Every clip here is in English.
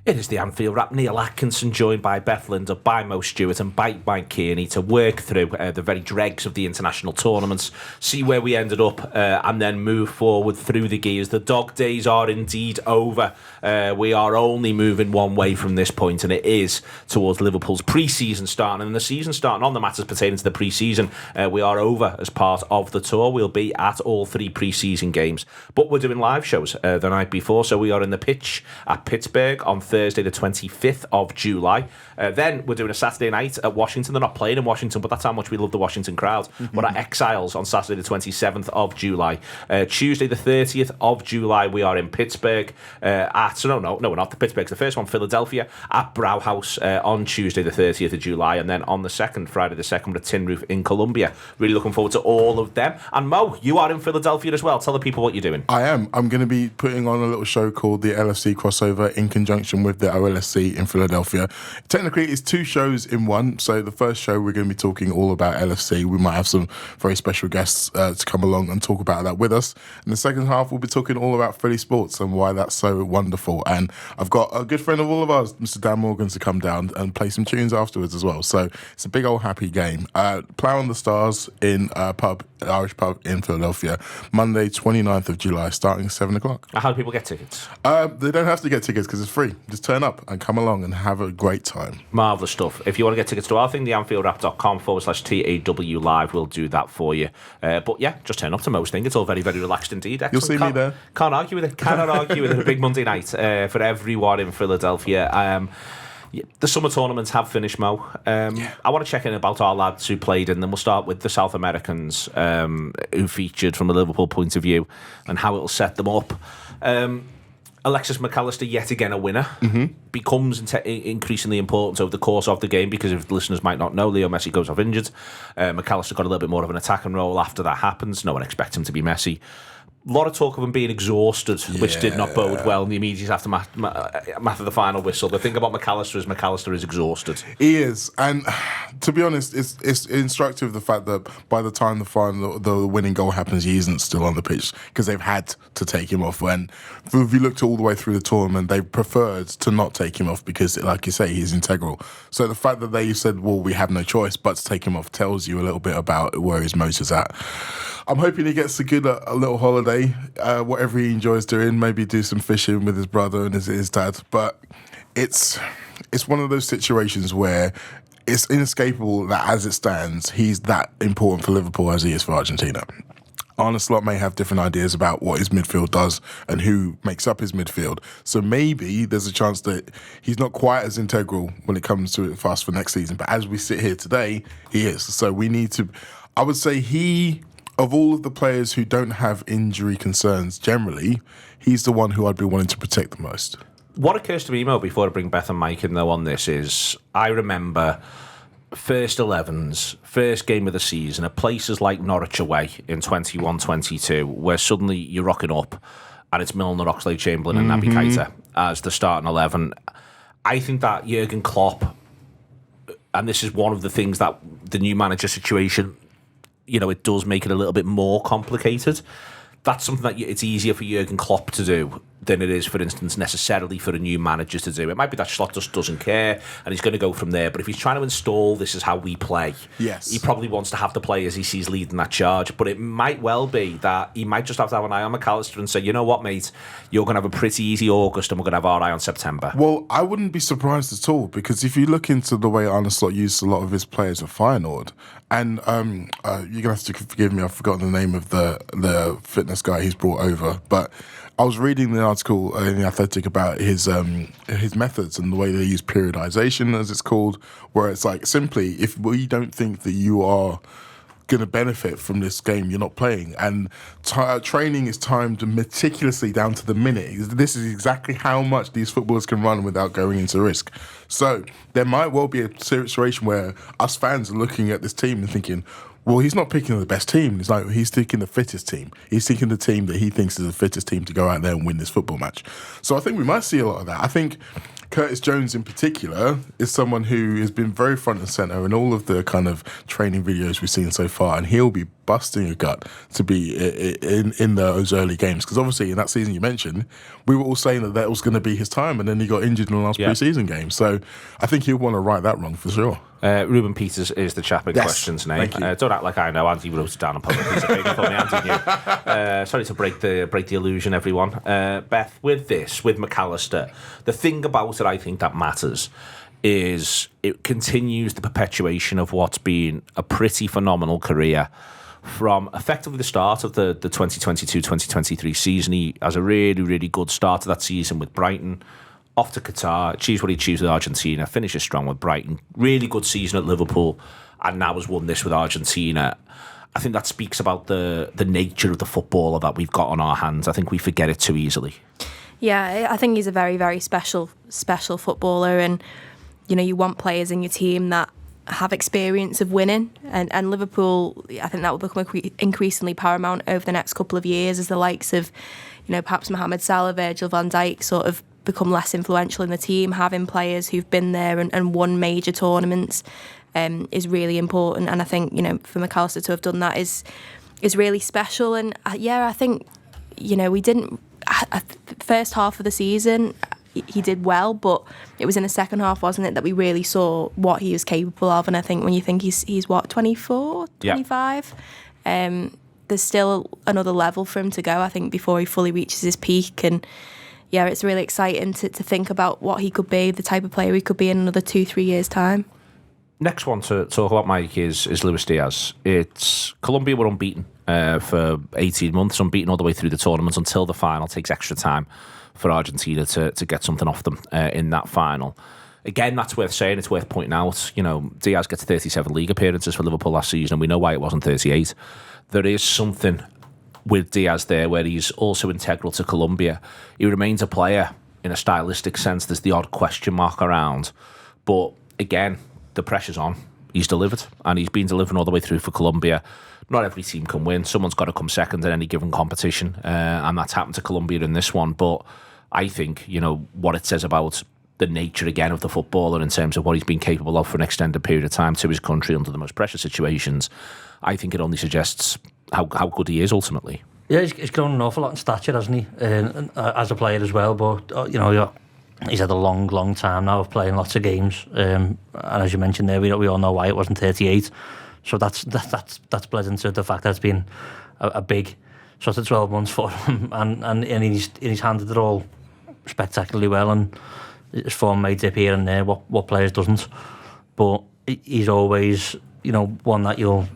It is the Anfield Wrap. Neil Atkinson, joined by Beth, Lindop, by Mo Stewart and by Kearney to work through the very dregs of the international tournaments, see where we ended up and then move forward through the gears. The dog days are indeed over. We are only moving one way from this point, and it is towards Liverpool's pre-season starting. And the season starting on the matters pertaining to the pre-season, we are over as part of the tour. We'll be at all three pre-season games, but we're doing live shows the night before. So we are in the pitch at Pittsburgh on Thursday the 25th of July. Then we're doing a Saturday night at Washington. They're not playing in Washington, but that's how much we love the Washington crowd. We're at Exiles on Saturday the 27th of July. Tuesday the 30th of July, we are in Pittsburgh no, we're not. The Pittsburgh's the first one. Philadelphia at Brauhaus on Tuesday the 30th of July. And then on the Friday the 2nd, we're at Tin Roof in Columbia. Really looking forward to all of them. And Mo, you are in Philadelphia as well. Tell the people what you're doing. I am. I'm going to be putting on a little show called the LFC Crossover in conjunction with the OLSC in Philadelphia. Technically, it's two shows in one. So the first show, we're going to be talking all about LFC. We might have some very special guests to come along and talk about that with us. In the second half, we'll be talking all about Philly sports and why that's so wonderful. And I've got a good friend of all of ours, Mr. Dan Morgan, to come down and play some tunes afterwards as well. So it's a big old happy game. Plough on the Stars in Irish pub in Philadelphia, Monday 29th of July, starting 7 o'clock. How do people get tickets? They don't have to get tickets because it's free. Just turn up and come along and have a great time. Marvellous stuff. If you want to get tickets to our thing, the AnfieldWrap.com/TAW Live will do that for you. But yeah, just turn up to most things. It's all very, very relaxed indeed. Excellent. You'll see me there. Can't argue with it. Cannot argue with it. A big Monday night for everyone in Philadelphia. The summer tournaments have finished, Mo. I want to check in about our lads who played, and then we'll start with the South Americans who featured from a Liverpool point of view and how it'll set them up. Alexis McAllister, yet again a winner, becomes increasingly important over the course of the game because, if the listeners might not know, Leo Messi goes off injured. McAllister got a little bit more of an attacking role after that happens. No one expects him to be Messi. A lot of talk of him being exhausted, which did not bode well in the immediate aftermath of the final whistle. The thing about McAllister is exhausted. He is, and to be honest, it's instructive the fact that by the time the winning goal happens, he isn't still on the pitch because they've had to take him off. And if you looked all the way through the tournament, they preferred to not take him off because, like you say, he's integral. So the fact that they said, well, we have no choice but to take him off tells you a little bit about where his motor's at. I'm hoping he gets a little holiday, whatever he enjoys doing, maybe do some fishing with his brother and his dad. But it's one of those situations where it's inescapable that as it stands, he's that important for Liverpool as he is for Argentina. Arne Slot may have different ideas about what his midfield does and who makes up his midfield. So maybe there's a chance that he's not quite as integral when it comes to it for us for next season. But as we sit here today, he is. So we need to... I would say of all of the players who don't have injury concerns generally, he's the one who I'd be wanting to protect the most. What occurs to me, Mo, before I bring Beth and Mike in though on this is, I remember first 11s, first game of the season at places like Norwich away in 21-22, where suddenly you're rocking up and it's Milner, Oxlade-Chamberlain and Naby Keita as the starting 11. I think that Jurgen Klopp, and this is one of the things that the new manager situation, it does make it a little bit more complicated. That's something that it's easier for Jurgen Klopp to do than it is, for instance, necessarily for a new manager to do. It might be that Slot just doesn't care and he's going to go from there. But if he's trying to install this is how we play, yes, he probably wants to have the players he sees leading that charge. But it might well be that he might just have to have an eye on McAllister and say, you know what, mate, you're going to have a pretty easy August and we're going to have our eye on September. Well, I wouldn't be surprised at all, because if you look into the way Arne Slot used a lot of his players at Feyenoord, and you're going to have to forgive me, I've forgotten the name of the fitness guy he's brought over, but I was reading the article in The Athletic about his methods and the way they use periodization, as it's called, where it's like, simply, if we don't think that you are going to benefit from this game, you're not playing. And training is timed meticulously down to the minute. This is exactly how much these footballers can run without going into risk. So there might well be a situation where us fans are looking at this team and thinking, well, he's not picking the best team. It's like he's picking the fittest team. He's picking the team that he thinks is the fittest team to go out there and win this football match. So I think we might see a lot of that. I think Curtis Jones in particular is someone who has been very front and centre in all of the kind of training videos we've seen so far, and he'll be busting your gut to be in those early games. Because obviously in that season you mentioned, we were all saying that was going to be his time, and then he got injured in the last pre-season game. So I think he'll want to right that wrong for sure. Ruben Peters is the chap in question's name. Don't act like I know. Andy wrote it down on public piece of paper for me. Andy knew. Sorry to break the illusion, everyone. Beth, with McAllister, the thing about it I think that matters is it continues the perpetuation of what's been a pretty phenomenal career from effectively the start of the 2022-2023 season. He has a really, really good start to that season with Brighton, off to Qatar, achieves what he achieves with Argentina, finishes strong with Brighton, really good season at Liverpool, and now has won this with Argentina. I think that speaks about the nature of the footballer that we've got on our hands. I think we forget it too easily. Yeah, I think he's a very, very special footballer, and you want players in your team that have experience of winning, and Liverpool, I think that will become increasingly paramount over the next couple of years as the likes of, perhaps Mohamed Salah, Virgil van Dijk sort of become less influential in the team. Having players who've been there and won major tournaments is really important, and I think for McAllister to have done that is really special. And I think we didn't first half of the season he did well, but it was in the second half, wasn't it, that we really saw what he was capable of. And I think when you think he's what, 24, 25, there's still another level for him to go, I think, before he fully reaches his peak. And it's really exciting to think about what he could be, the type of player he could be in another 2-3 years' time. Next one to talk about, Mike, is Luis Diaz. It's Colombia were unbeaten for 18 months, unbeaten all the way through the tournament until the final. Takes extra time for Argentina to get something off them in that final. Again, that's worth saying, it's worth pointing out. Diaz gets 37 league appearances for Liverpool last season, and we know why it wasn't 38. There is something with Diaz there where he's also integral to Colombia. He remains a player in a stylistic sense. There's the odd question mark around, but again, the pressure's on. He's delivered, and he's been delivering all the way through for Colombia. Not every team can win. Someone's got to come second in any given competition, and that's happened to Colombia in this one. But I think, what it says about the nature, again, of the footballer in terms of what he's been capable of for an extended period of time to his country under the most pressure situations, I think it only suggests how good he is ultimately. Yeah, he's grown an awful lot in stature, hasn't he? As a player as well, but, he's had a long time now of playing lots of games. And as you mentioned there, we all know why it wasn't 38. So that's bled into the fact that it's been a big sort of 12 months for him, and he's handled it all spectacularly well, and his form may dip here and there, what players doesn't, but he's always one that you'll,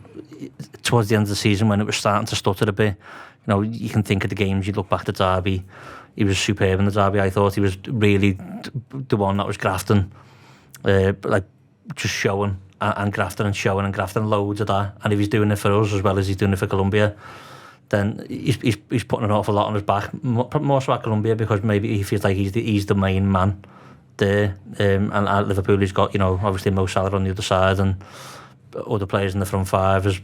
towards the end of the season when it was starting to stutter a bit, you can think of the games, you look back at Derby, he was superb in the Derby. I thought he was really the one that was grafting, just showing and grafting and showing and grafting loads of that. And if he's doing it for us as well as he's doing it for Colombia, then he's putting an awful lot on his back. More so at Colombia, because maybe he feels like he's the main man there. And at Liverpool, he's got obviously Mo Salah on the other side and other players in the front five as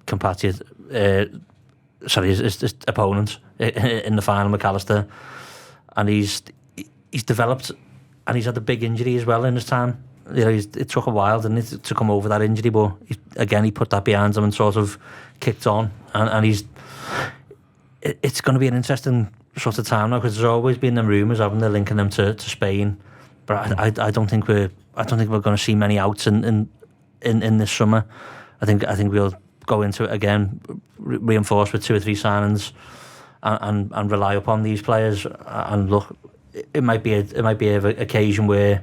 compatriot. His opponent in the final, McAllister, and he's developed, and he's had a big injury as well in his time. It took a while, didn't it, to come over that injury, but he put that behind him and sort of kicked on, and it's going to be an interesting sort of time now, because there's always been them rumours, haven't they, linking them to Spain, but I don't think we're going to see many outs in this summer. I think we'll go into it again, reinforced with 2 or 3 signings, and rely upon these players. And look, it might be an occasion where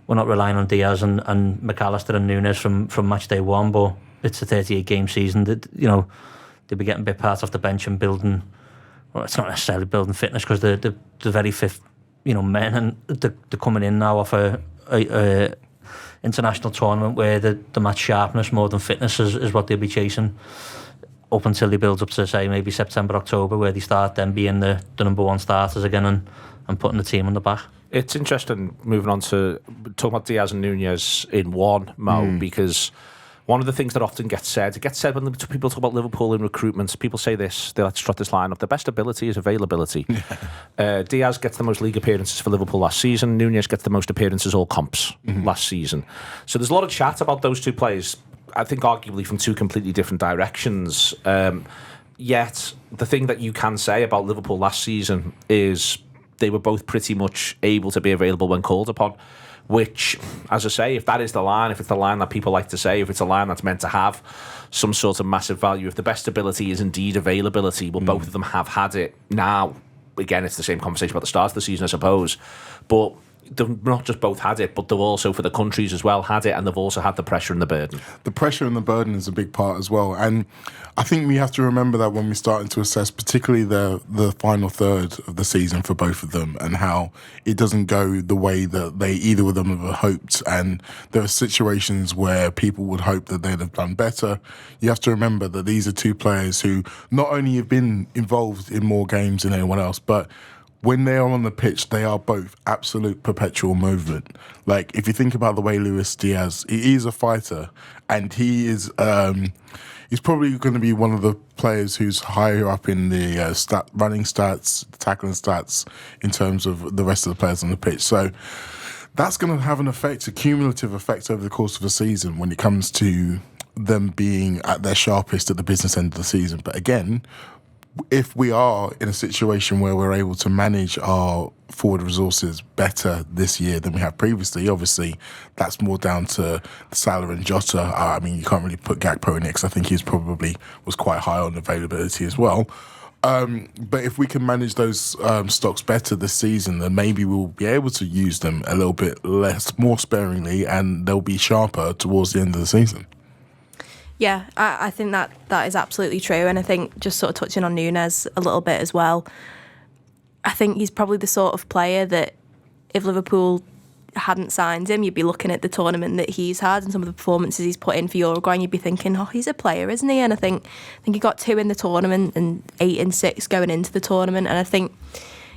we're not relying on Diaz and McAllister and Núñez from match day one, but it's a 38 game season. That they'll be getting bit parts off the bench and building. Well, it's not necessarily building fitness, because they're very fit, men, and they're coming in now off a international tournament where the match sharpness more than fitness is what they'll be chasing up until they build up to, say, maybe September, October, where they start then being the number one starters again and putting the team on the back. It's interesting, moving on to talking about Diaz and Núñez in one, Mo, because one of the things that often gets said when people talk about Liverpool in recruitment, people say this, they like to trot this line up: the best ability is availability. Diaz gets the most league appearances for Liverpool last season. Núñez gets the most appearances all comps last season. So there's a lot of chat about those two players I think arguably from two completely different directions. Yet the thing that you can say about Liverpool last season is they were both pretty much able to be available when called upon, which, as I say, if that is the line, if it's the line that people like to say, if it's a line that's meant to have some sort of massive value, if the best ability is indeed availability, well, both of them have had it now. Again, it's the same conversation about the start of the season, I suppose, but they've not just both had it, but they've also, for the countries as well, had it, and they've also had the pressure and the burden. The pressure and the burden is a big part as well. And I think we have to remember that when we're starting to assess, particularly the final third of the season for both of them, and how it doesn't go the way that either of them have hoped. And there are situations where people would hope that they'd have done better. You have to remember that these are two players who not only have been involved in more games than anyone else, but when they are on the pitch, they are both absolute perpetual movement. Like, if you think about the way Luis Diaz, he is a fighter, and he is he's probably going to be one of the players who's higher up in the running stats, tackling stats, in terms of the rest of the players on the pitch. So that's going to have an effect, a cumulative effect over the course of a season when it comes to them being at their sharpest at the business end of the season. But again, if we are in a situation where we're able to manage our forward resources better this year than we have previously, obviously that's more down to Salah and Jota. I mean, you can't really put Gakpo in it because I think he's probably was quite high on availability as well. But if we can manage those stocks better this season, then maybe we'll be able to use them a little bit more sparingly, and they'll be sharper towards the end of the season. Yeah, I think that is absolutely true. And I think, just sort of touching on Núñez a little bit as well, I think he's probably the sort of player that if Liverpool hadn't signed him, you'd be looking at the tournament that he's had and some of the performances he's put in for Uruguay, and you'd be thinking, oh, he's a player, isn't he? And I think he got 2 in the tournament and 8 and 6 going into the tournament. And I think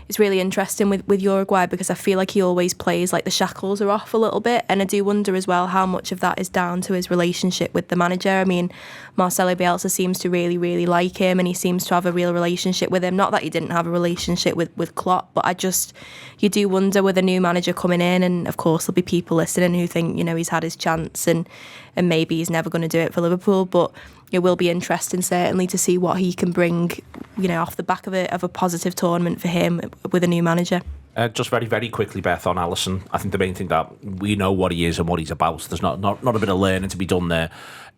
it's really interesting with Uruguay, because I feel like he always plays like the shackles are off a little bit, and I do wonder as well how much of that is down to his relationship with the manager. I mean, Marcelo Bielsa seems to really, really like him, and he seems to have a real relationship with him. Not that he didn't have a relationship with Klopp, but you do wonder with a new manager coming in, and of course there'll be people listening who think, he's had his chance and maybe he's never going to do it for Liverpool, but it will be interesting certainly to see what he can bring, off the back of a positive tournament for him with a new manager. Just very, very quickly, Beth, on Alisson. I think the main thing that we know what he is and what he's about. There's not a bit of learning to be done there.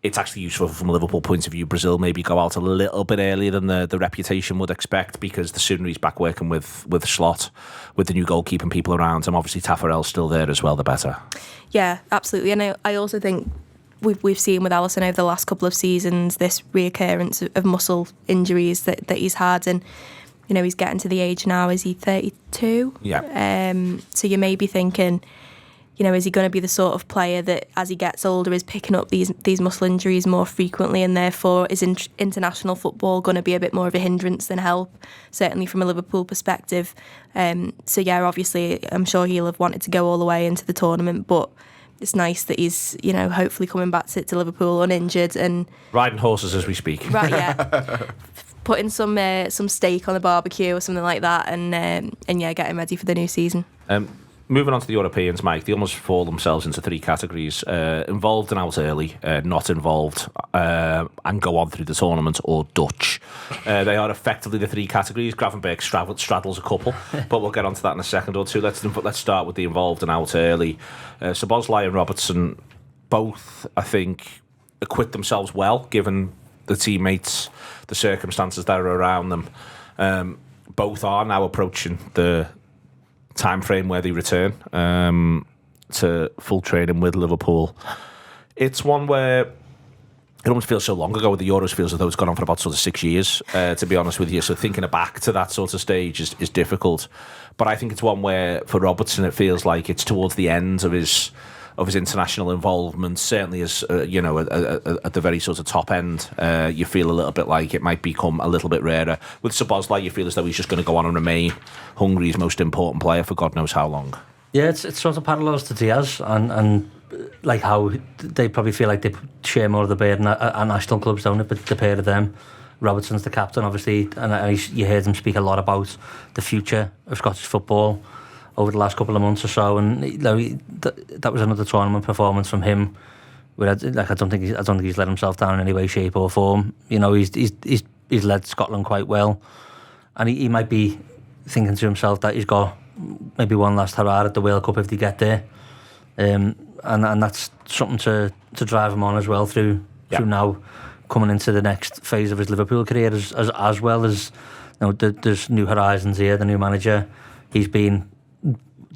It's actually useful from a Liverpool point of view. Brazil maybe go out a little bit earlier than the reputation would expect, because the sooner he's back working with Slot, with the new goalkeeping people around him, obviously Taffarel's still there as well, the better. Yeah, absolutely. And I also think we've seen with Alisson over the last couple of seasons this reoccurrence of muscle injuries that he's had, and he's getting to the age now. Is he 32? Yeah. So you may be thinking, is he going to be the sort of player that as he gets older is picking up these muscle injuries more frequently, and therefore is international football going to be a bit more of a hindrance than help, certainly from a Liverpool perspective. So yeah, obviously I'm sure he'll have wanted to go all the way into the tournament, but it's nice that he's, hopefully coming back to Liverpool uninjured and riding horses as we speak. Right, yeah. Putting some steak on the barbecue or something like that, and getting ready for the new season. Moving on to the Europeans, Mike, they almost fall themselves into 3 categories: involved and out early, not involved, and go on through the tournament, or Dutch. They are effectively the 3 categories. Gravenberch straddles a couple, but we'll get onto that in a second or two. Let's start with the involved and out early. Szoboszlai and Robertson both, I think, acquit themselves well, given the teammates, the circumstances that are around them. Both are now approaching the time frame where they return to full training with Liverpool. It's one where it almost feels so long ago. The Euros feels as though it's gone on for about sort of 6 years, to be honest with you. So thinking back to that sort of stage is difficult. But I think it's one where, for Robertson, it feels like it's towards the end of his international involvement. Certainly, as at the very sort of top end, you feel a little bit like it might become a little bit rarer. With Szoboszlai, you feel as though he's just going to go on and remain Hungary's most important player for God knows how long. Yeah, it's sort of parallels to Diaz, and like how they probably feel like they share more of the burden at national clubs, don't it? But the pair of them, Robertson's the captain, obviously, and you heard him speak a lot about the future of Scottish football over the last couple of months or so, and that was another tournament performance from him Like I don't think he's let himself down in any way, shape or form. You know, he's led Scotland quite well, and he might be thinking to himself that he's got maybe one last hurrah at the World Cup if they get there, and that's something to drive him on as well through now coming into the next phase of his Liverpool career as well as, you know, there's new horizons here. The new manager, he's been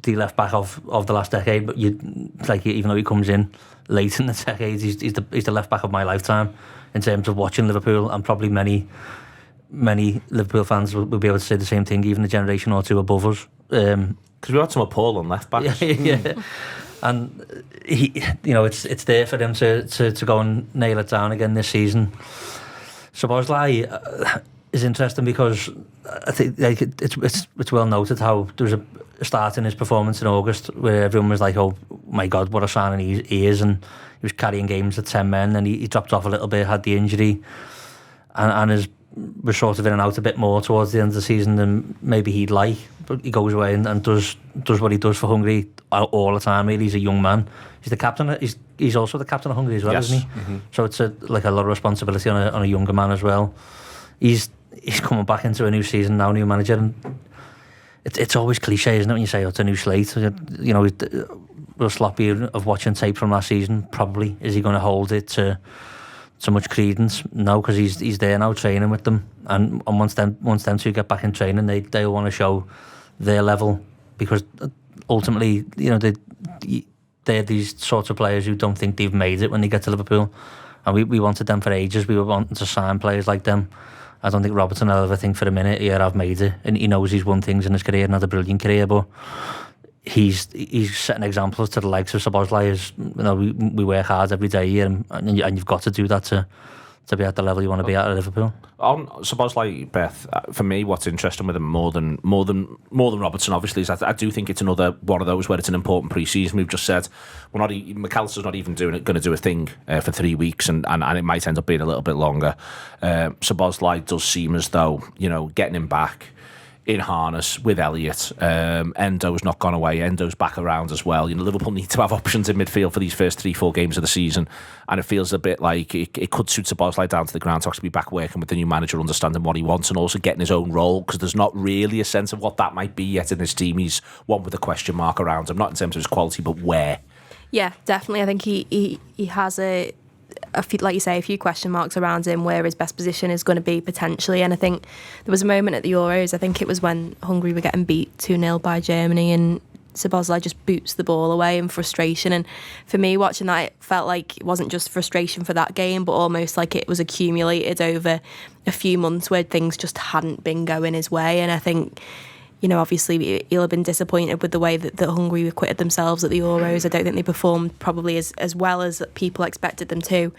the left back of the last decade, but even though he comes in late in the decade, he's the left back of my lifetime in terms of watching Liverpool, and probably many Liverpool fans will be able to say the same thing, even a generation or two above us. Because we had some appalling left backs. Yeah. And he, you know, it's there for him to go and nail it down again this season. Szoboszlai is interesting because I think it's well noted how there was a start in his performance in August where everyone was like, "Oh my God, what a signing he is!" And he was carrying games at 10 men, and he dropped off a little bit, had the injury, and was sort of in and out a bit more towards the end of the season than maybe he'd like. But he goes away and does what he does for Hungary all the time. Really, he's a young man. He's the captain. He's also the captain of Hungary as well, yes. Isn't he? Mm-hmm. So it's a lot of responsibility on a younger man as well. He's coming back into a new season now, new manager, and it's always cliche, isn't it, when you say, "Oh, it's a new slate"? You know, we're sloppy of watching tape from last season. Probably is he going to hold it to much credence? No, because he's there now training with them, and once them two get back in training, they'll want to show their level, because ultimately, you know, they're these sorts of players who don't think they've made it when they get to Liverpool, and we wanted them for ages. We were wanting to sign players like them. I don't think Robertson will ever think for a minute, "Yeah, I've made it," and he knows he's won things in his career and had a brilliant career, but he's setting examples to the likes of Szoboszlai. You know, we work hard every day here, and you've got to do that to be at the level you want to be at Liverpool. On Szoboszlai, Beth, for me, what's interesting with him more than Robertson, obviously, is I do think it's another one of those where it's an important pre-season. We've just said McAllister's not even going to do a thing for 3 weeks, and it might end up being a little bit longer. Szoboszlai does seem as though, you know, getting him back in harness with Elliott. Endo's not gone away. Endo's back around as well. You know, Liverpool need to have options in midfield for these first 3-4 games of the season, and it feels a bit like it could suit Szoboszlai down to the ground to actually be back working with the new manager, understanding what he wants, and also getting his own role, because there's not really a sense of what that might be yet in this team. He's one with a question mark around him, not in terms of his quality, but where. Yeah, definitely. I think he has a few, like you say, a few question marks around him where his best position is going to be potentially. And I think there was a moment at the Euros, I think it was when Hungary were getting beat 2-0 by Germany, and Szoboszlai just boots the ball away in frustration. And for me, watching that, it felt like it wasn't just frustration for that game, but almost like it was accumulated over a few months where things just hadn't been going his way. And I think, you know, obviously he'll have been disappointed with the way that Hungary acquitted themselves at the Euros. I don't think they performed probably as well as people expected them to.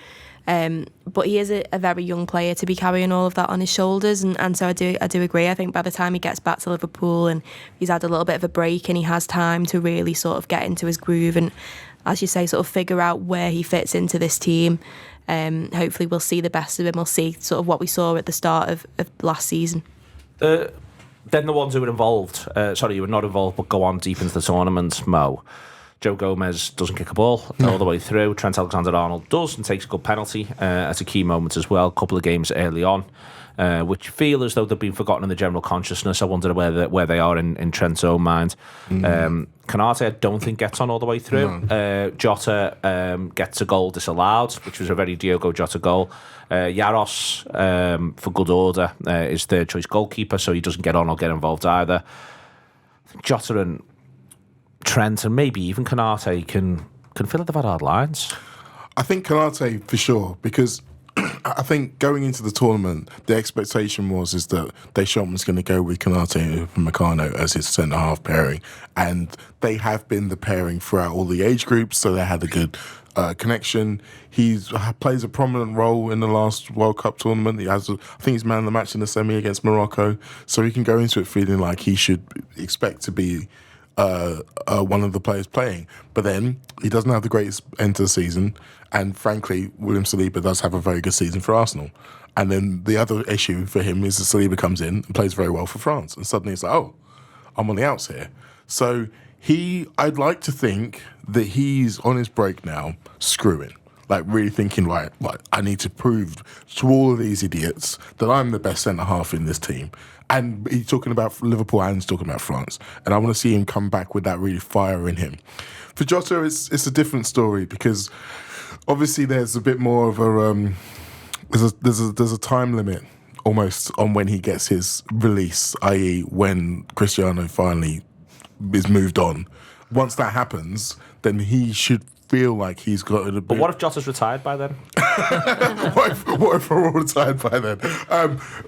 But he is a very young player to be carrying all of that on his shoulders, and so I do agree. I think by the time he gets back to Liverpool and he's had a little bit of a break and he has time to really sort of get into his groove and, as you say, sort of figure out where he fits into this team, hopefully we'll see the best of him. We'll see sort of what we saw at the start of last season. Then the ones who were involved, who were not involved but go on deep into the tournament, Mo. Joe Gomez doesn't kick a ball all the way through. Trent Alexander-Arnold does and takes a good penalty at a key moment as well. A couple of games early on, which feel as though they've been forgotten in the general consciousness. I wonder where they are in Trent's own mind. Konate, I don't think, gets on all the way through. No. Jota gets a goal disallowed, which was a very Diogo Jota goal. Jaros, for good order, is third choice goalkeeper, so he doesn't get on or get involved either. I think Jota and Trent and maybe even Konate can fill at the hard lines. I think Konate for sure, because I think going into the tournament, the expectation was that Deschamps was going to go with Konate and Meccano as his centre-half pairing, and they have been the pairing throughout all the age groups, so they had a good connection. He plays a prominent role in the last World Cup tournament. I think he's man of the match in the semi against Morocco, so he can go into it feeling like he should expect to be one of the players playing. But then he doesn't have the greatest end to the season, and frankly, William Saliba does have a very good season for Arsenal. And then the other issue for him is that Saliba comes in and plays very well for France, and suddenly it's like, oh, I'm on the outs here. So I'd like to think that he's on his break now, screwing. like really thinking, right, I need to prove to all of these idiots that I'm the best centre-half in this team. And he's talking about Liverpool and he's talking about France. And I want to see him come back with that really fire in him. For Jota, it's a different story because obviously there's a bit more of a... There's a time limit almost on when he gets his release, i.e. when Cristiano finally is moved on. Once that happens, then he should feel like he's got a bit... But what if Jota's retired by then? what if we're all retired by then?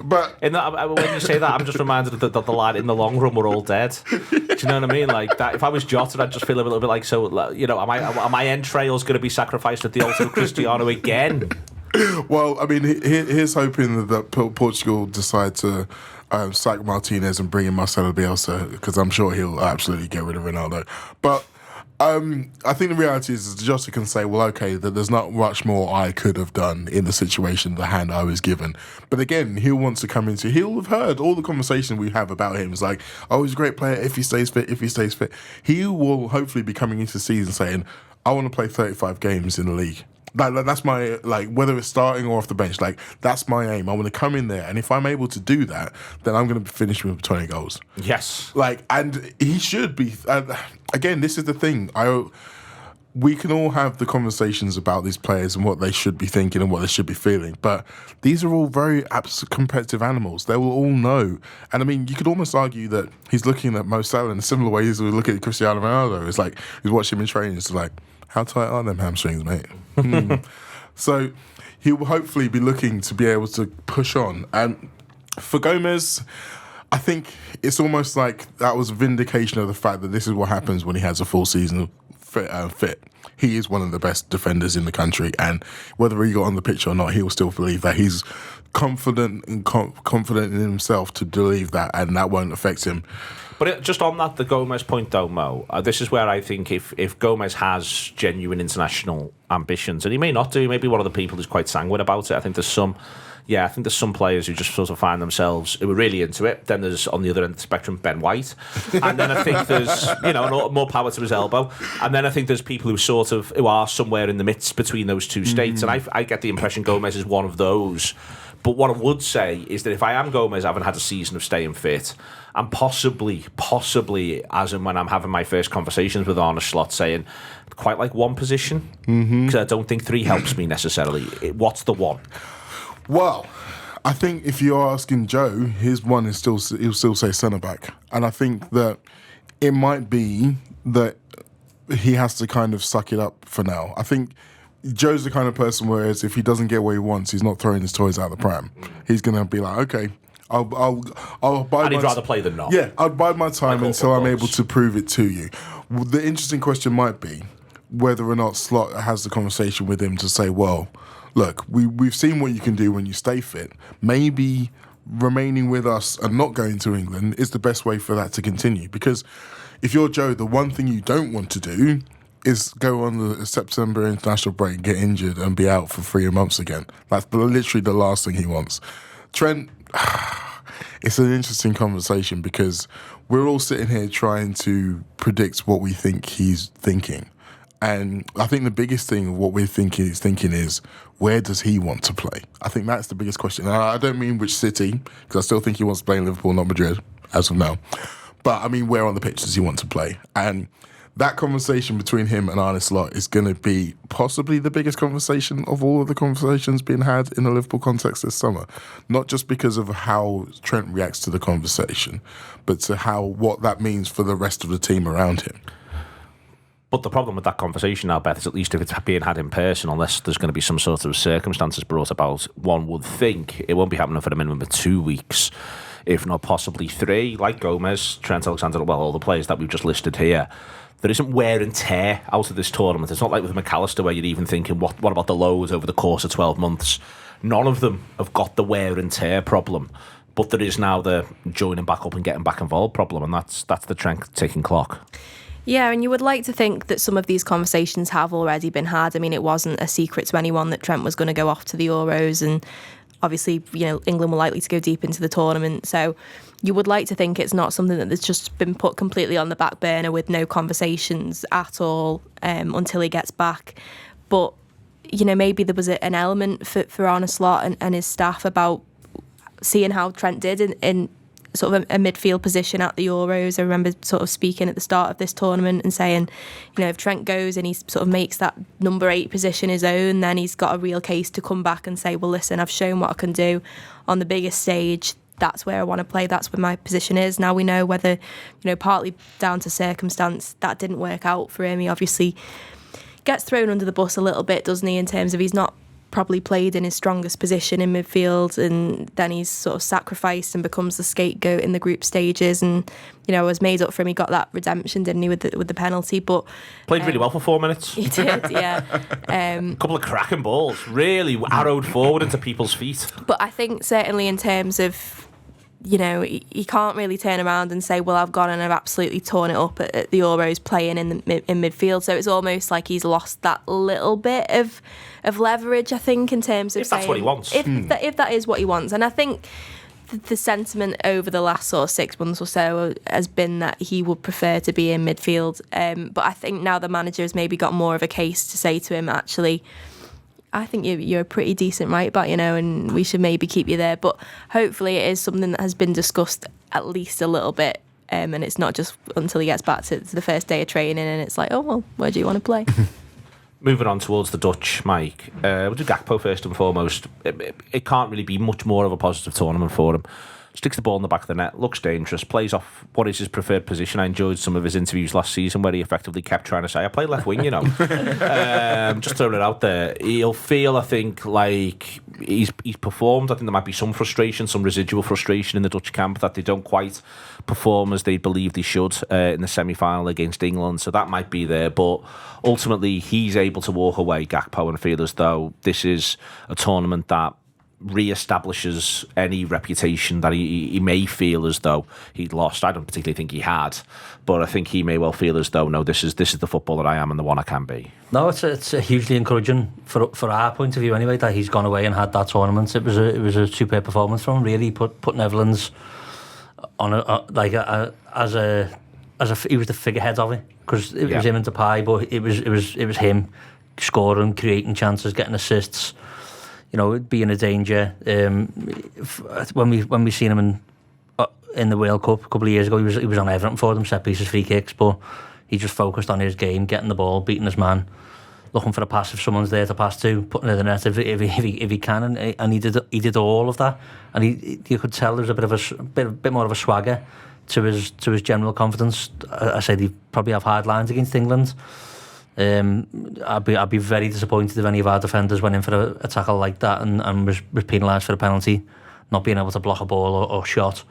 But when you say that, I'm just reminded of the line, in the long run, we're all dead. Do you know what I mean? Like that. If I was Jota, I'd just feel a little bit like, so, you know, are my entrails going to be sacrificed at the altar of Cristiano again? Well, I mean, here's hoping that Portugal decide to sack Martinez and bring in Marcelo Bielsa, because I'm sure he'll absolutely get rid of Ronaldo. But I think the reality is Jota can say, well, okay, that there's not much more I could have done in the situation, the hand I was given. But again, he'll want to come into... He'll have heard all the conversation we have about him. It's like, oh, he's a great player if he stays fit, if he stays fit. He will hopefully be coming into the season saying, I want to play 35 games in the league. That's my, like, whether it's starting or off the bench, like, that's my aim. I want to come in there, and if I'm able to do that, then I'm going to finish with 20 goals. Yes. Like, and he should be. Again, this is the thing. We can all have the conversations about these players and what they should be thinking and what they should be feeling, but these are all very competitive animals. They will all know. And I mean, you could almost argue that he's looking at Mo Salah in a similar way as we look at Cristiano Ronaldo. It's like, he's watching him in training, it's like, how tight are them hamstrings, mate? So he will hopefully be looking to be able to push on. And for Gomez, I think it's almost like that was a vindication of the fact that this is what happens when he has a full season fit. He is one of the best defenders in the country, and whether he got on the pitch or not, he will still believe that he's confident and confident in himself to believe that, and that won't affect him. But just on that, the Gomez point though, Mo, this is where I think if Gomez has genuine international ambitions, and he may not do, he may be one of the people who's quite sanguine about it. I think there's some players who just sort of find themselves, who are really into it. Then there's, on the other end of the spectrum, Ben White. And then I think there's, more power to his elbow. And then I think there's people who are somewhere in the midst between those two states. And I get the impression Gomez is one of those. But what I would say is that if I am Gomez, I haven't had a season of staying fit, and possibly, as in when I'm having my first conversations with Arne Slot, saying, quite like one position, because I don't think 3 helps me necessarily. What's the one? Well, I think if you're asking Joe, his one is he'll still say centre back, and I think that it might be that he has to kind of suck it up for now. I think Joe's the kind of person whereas if he doesn't get what he wants, he's not throwing his toys out the pram. He's gonna be like, okay, I'll bide. And he'd rather play than not. Yeah, I'll bide my time until I'm able to prove it to you. The interesting question might be whether or not Slot has the conversation with him to say, well, look, we've seen what you can do when you stay fit. Maybe remaining with us and not going to England is the best way for that to continue. Because if you're Joe, the one thing you don't want to do is go on the September international break, get injured and be out for 3 months again. That's literally the last thing he wants. Trent, it's an interesting conversation because we're all sitting here trying to predict what we think he's thinking. And I think the biggest thing of what we're thinking is, where does he want to play? I think that's the biggest question. And I don't mean which city, because I still think he wants to play in Liverpool, not Madrid, as of now. But I mean, where on the pitch does he want to play? And that conversation between him and Arne Slot is going to be possibly the biggest conversation of all of the conversations being had in the Liverpool context this summer. Not just because of how Trent reacts to the conversation, but to what that means for the rest of the team around him. But the problem with that conversation now, Beth, is at least if it's being had in person, unless there's going to be some sort of circumstances brought about, one would think it won't be happening for a minimum of 2 weeks, if not possibly 3, like Gomez, Trent Alexander, well, all the players that we've just listed here. There isn't wear and tear out of this tournament. It's not like with McAllister where you're even thinking, what about the lows over the course of 12 months? None of them have got the wear and tear problem. But there is now the joining back up and getting back involved problem, and that's the Trent ticking clock. Yeah, and you would like to think that some of these conversations have already been had. I mean, it wasn't a secret to anyone that Trent was going to go off to the Euros, and obviously, England were likely to go deep into the tournament. So you would like to think it's not something that has just been put completely on the back burner with no conversations at all until he gets back. But maybe there was an element for Arne Slot and his staff about seeing how Trent did in sort of a midfield position at the Euros. I remember sort of speaking at the start of this tournament and saying, if Trent goes and he sort of makes that number 8 position his own, then he's got a real case to come back and say, well, listen, I've shown what I can do on the biggest stage. That's where I want to play. That's where my position is. Now we know whether, partly down to circumstance, that didn't work out for him. He obviously gets thrown under the bus a little bit, doesn't he, in terms of he's not probably played in his strongest position in midfield, and then he's sort of sacrificed and becomes the scapegoat in the group stages, and was made up for him. He got that redemption, didn't he, with the penalty? But played really well for 4 minutes. He did, yeah. A couple of cracking balls, really arrowed forward into people's feet. But I think certainly in terms of, he can't really turn around and say, well, I've gone and I've absolutely torn it up at the Euros playing in midfield. So it's almost like he's lost that little bit of leverage, I think, in terms of if that's what he wants. If that is what he wants. And I think the sentiment over the last sort of 6 months or so has been that he would prefer to be in midfield. But I think now the manager has maybe got more of a case to say to him, actually, I think you're a pretty decent right back, and we should maybe keep you there. But hopefully it is something that has been discussed at least a little bit, and it's not just until he gets back to the first day of training and it's like, oh, well, where do you want to play? Moving on towards the Dutch, Mike. We'll do Gakpo first and foremost. It can't really be much more of a positive tournament for him. Sticks the ball in the back of the net, looks dangerous, plays off what is his preferred position. I enjoyed some of his interviews last season where he effectively kept trying to say, I play left wing, just throwing it out there. He'll feel, I think, like he's performed. I think there might be some frustration, some residual frustration in the Dutch camp that they don't quite perform as they believe they should in the semi-final against England. So that might be there. But ultimately, he's able to walk away, Gakpo, and feel as though this is a tournament that re-establishes any reputation that he may feel as though he'd lost. I don't particularly think he had, but I think he may well feel as though, no, this is the football that I am and the one I can be. No, it's hugely encouraging for our point of view anyway, that he's gone away and had that tournament. It was a superb performance from him. Really put Netherlands on he was the figurehead of it, because it was him and Depay, but it was him scoring, creating chances, getting assists. Being a danger. When we seen him in the World Cup a couple of years ago, he was on Everton for them, set pieces, free kicks, but he just focused on his game, getting the ball, beating his man, looking for a pass if someone's there to pass to, putting it in the net if he can, and he did all of that, and you could tell there was a bit more of a swagger to his general confidence. I said he'd probably have hard lines against England. I'd be very disappointed if any of our defenders went in for a tackle like that and was penalised for a penalty, not being able to block a ball or shot.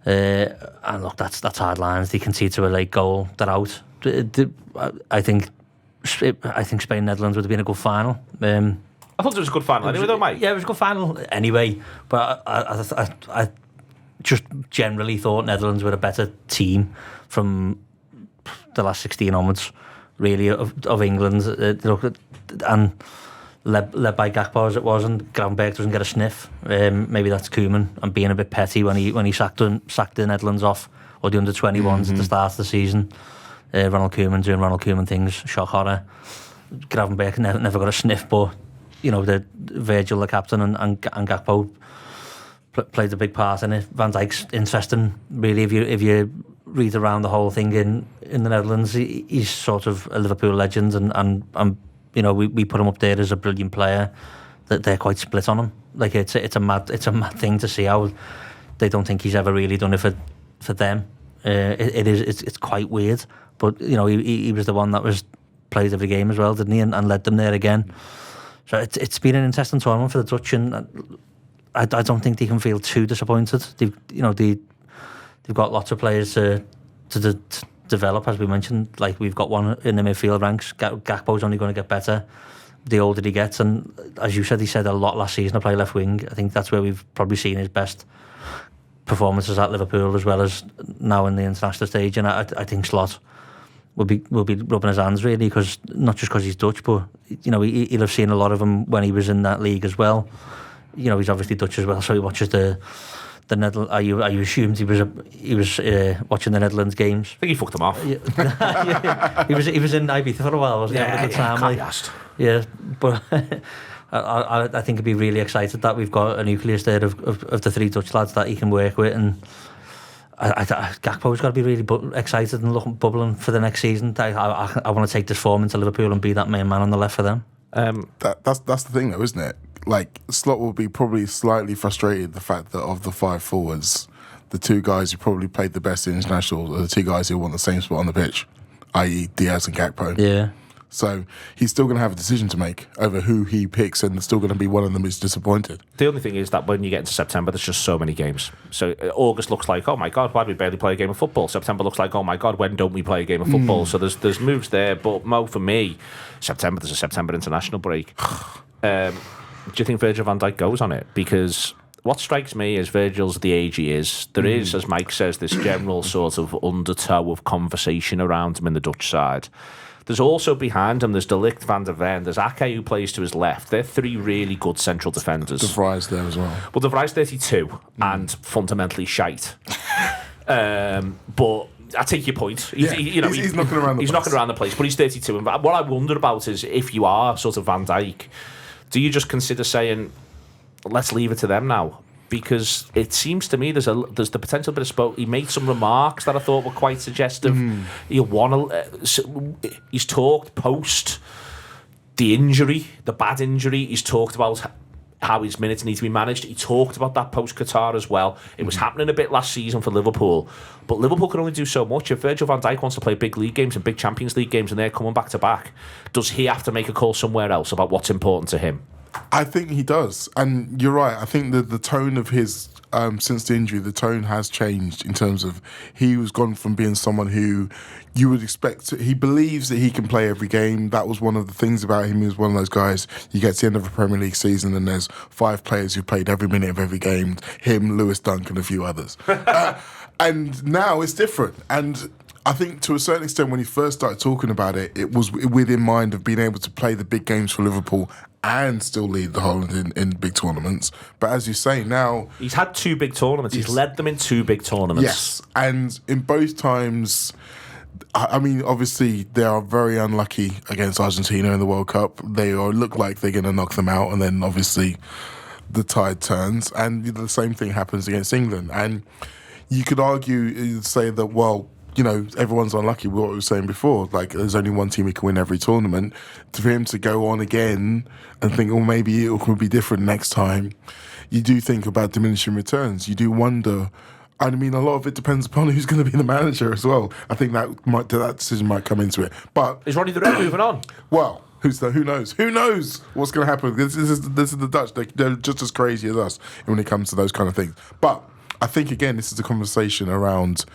And look, that's hard lines. They concede to a late goal, they're out. I think Spain Netherlands would have been a good final. I thought it was a good final anyway, though, Mike. Yeah, it was a good final anyway. But I just generally thought Netherlands were a better team from the last 16 onwards, really, of England, and led by Gakpo as it was, and Gravenberch doesn't get a sniff. Maybe that's Koeman and being a bit petty when he sacked the Netherlands off, or the under-21s at the start of the season. Ronald Koeman doing Ronald Koeman things, shock horror. Gravenberch never got a sniff, but the Virgil, the captain, and Gakpo played a big part in it. Van Dijk's interesting, really, if you read around the whole thing in the Netherlands. He's sort of a Liverpool legend, and we put him up there as a brilliant player. That they're quite split on him. Like it's a mad thing to see how they don't think he's ever really done it for them. It's quite weird, but he was the one that was played every game as well, didn't he, and led them there again. So it's been an interesting tournament for the Dutch, and I don't think they can feel too disappointed. They've got lots of players to develop, as we mentioned. Like, we've got one in the midfield ranks. Gakpo's only going to get better the older he gets, and as you said, he said a lot last season to play left wing. I think that's where we've probably seen his best performances at Liverpool, as well as now in the international stage. And I think Slot will be rubbing his hands, really, because not just because he's Dutch, but he'll have seen a lot of him when he was in that league as well. He's obviously Dutch as well, so he watches the Netherlands. You assumed he was watching the Netherlands games? I think he fucked them off. He was in Ibiza for a while, wasn't he? Yeah, At the time, can't be asked. Yeah, but I think he'd be really excited that we've got a nucleus there of the 3 Dutch lads that he can work with, and Gakpo's got to be really excited and bubbling for the next season. I want to take this form into Liverpool and be that main man on the left for them. That's the thing, though, isn't it? Like, Slot will be probably slightly frustrated the fact that of the 5 forwards, the 2 guys who probably played the best international are the 2 guys who want the same spot on the pitch, i.e. Diaz and Gakpo. Yeah. So he's still going to have a decision to make over who he picks, and still going to be one of them who's disappointed. The only thing is that when you get into September, there's just so many games. So August looks like, oh my God, why do we barely play a game of football? September looks like, oh my God, when don't we play a game of football? So there's moves there. But Mo, for me, there's a September international break. Do you think Virgil van Dijk goes on it? Because what strikes me is Virgil's the age he is. There is, as Mike says, this general sort of undertow of conversation around him in the Dutch side. There's also behind him, there's De Ligt, Van der Ven, there's Ake who plays to his left. They're 3 really good central defenders. De Vrij's there as well. Well, De Vrij's 32 and fundamentally shite. But I take your point. He's knocking around the place, but he's 32. And what I wonder about is if you are sort of Van Dijk, do you just consider saying, let's leave it to them now? Because it seems to me there's the potential bit of spoke. He made some remarks that I thought were quite suggestive. He's talked post the injury, the bad injury. He's talked about how his minutes need to be managed. He talked about that post Qatar as well. It was happening a bit last season for Liverpool, but Liverpool can only do so much. If Virgil van Dijk wants to play big league games and big Champions League games, and they're coming back to back, does he have to make a call somewhere else about what's important to him? I think he does, and you're right. I think that the tone of his since the injury, the tone has changed in terms of he was gone from being someone who you would expect. He believes that he can play every game. That was one of the things about him. He was one of those guys. You get to the end of a Premier League season, and there's 5 players who played every minute of every game. Him, Lewis Dunk, and a few others. And now it's different. And I think to a certain extent, when he first started talking about it, it was with in mind of being able to play the big games for Liverpool and still lead the Holland in big tournaments. But as you say, now he's had 2 big tournaments. He's led them in 2 big tournaments. Yes, and in both times, I mean, obviously they are very unlucky against Argentina in the World Cup. They look like they're going to knock them out, and then obviously the tide turns, and the same thing happens against England. And you could argue, say that, well, you know, everyone's unlucky with what we were saying before. Like, there's only one team who can win every tournament. For him to go on again and think, oh, maybe it could be different next time, you do think about diminishing returns. You do wonder. I mean, a lot of it depends upon who's going to be the manager as well. I think that decision might come into it. But is Ronnie the Red moving on? Well, who knows? Who knows what's going to happen? This is the Dutch. They're just as crazy as us when it comes to those kind of things. But I think, again, this is a conversation around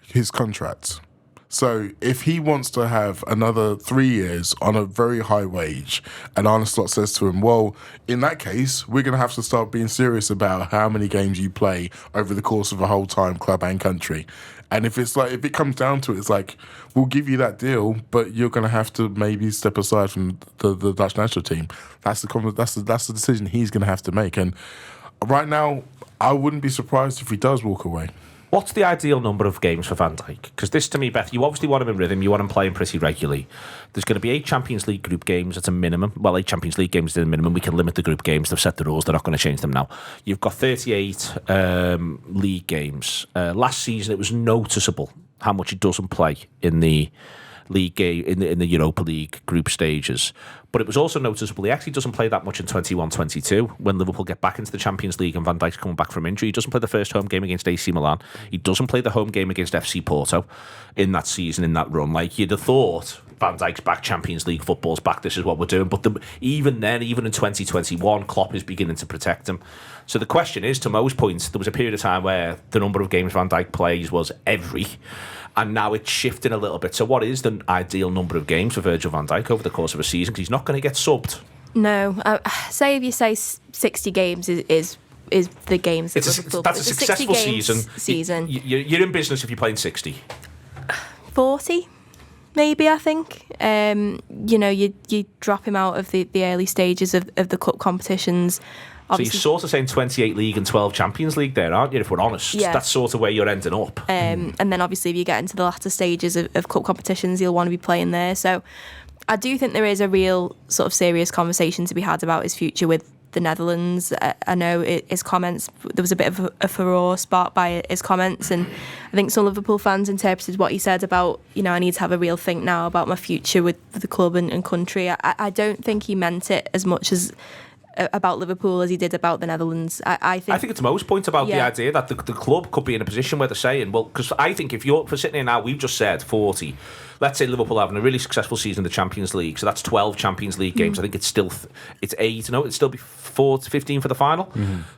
his contract. So if he wants to have another 3 years on a very high wage, and Arne Slot says to him, well, in that case, we're going to have to start being serious about how many games you play over the course of a whole time, club and country. And if it comes down to it, it's like, we'll give you that deal, but you're going to have to maybe step aside from the Dutch national team. That's the decision he's going to have to make. And right now, I wouldn't be surprised if he does walk away. What's the ideal number of games for Van Dijk? Because this, to me, Beth, you obviously want him in rhythm. You want him playing pretty regularly. There's going to be 8 Champions League group games at a minimum. Well, 8 Champions League games at a minimum. We can limit the group games. They've set the rules. They're not going to change them now. You've got 38 league games. Last season, it was noticeable how much he doesn't play in the league game, in the Europa League group stages. But it was also noticeable he actually doesn't play that much in 21-22 when Liverpool get back into the Champions League and Van Dijk's coming back from injury. He doesn't play the first home game against AC Milan. He doesn't play the home game against FC Porto in that season, in that run. Like, you'd have thought, Van Dijk's back, Champions League football's back, this is what we're doing. But even then, even in 2021, Klopp is beginning to protect him. So the question is, to Mo's point, there was a period of time where the number of games Van Dijk plays was every, and now it's shifting a little bit. So what is the ideal number of games for Virgil van Dijk over the course of a season? Because he's not going to get subbed. No. Say if you say 60 games is the games. That's a successful season. You're in business if you're playing 60. 40, maybe, I think. You drop him out of the early stages of the cup competitions. Obviously, so you're sort of saying 28 League and 12 Champions League there, aren't you, if we're honest? Yeah. That's sort of where you're ending up. And then obviously if you get into the latter stages of cup competitions, you'll want to be playing there. So I do think there is a real sort of serious conversation to be had about his future with the Netherlands. I know his comments, there was a bit of a furore sparked by his comments, and I think some Liverpool fans interpreted what he said about, I need to have a real think now about my future with the club and country. I don't think he meant it as much as about Liverpool as he did about the Netherlands. I think it's Mo's point about the idea that the club could be in a position where they're saying, well, because I think if you're for sitting here now, we've just said 40. Let's say Liverpool having a really successful season in the Champions League, so that's 12 Champions League games. I think it's 8. No, it'd still be 15 for the final.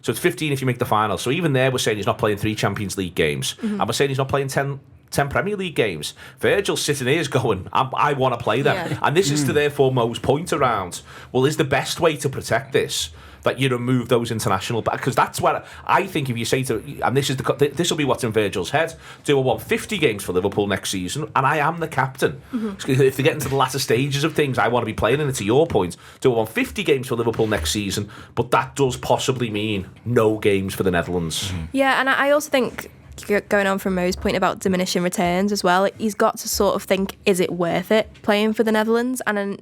So it's 15 if you make the final. So even there, we're saying he's not playing 3 Champions League games, and we're saying he's not playing 10 Premier League games. Virgil's sitting here is going, I want to play them. Yeah. And this is to therefore Mo's point around, well, is the best way to protect this that you remove those international, because that's what I think. If you say to, and this will be what's in Virgil's head, do I want 50 games for Liverpool next season, and I am the captain? If they get into the latter stages of things, I want to be playing, and to your point, do I want 50 games for Liverpool next season, but that does possibly mean no games for the Netherlands. Yeah, and I also think, going on from Mo's point about diminishing returns as well, he's got to sort of think, is it worth it playing for the Netherlands? And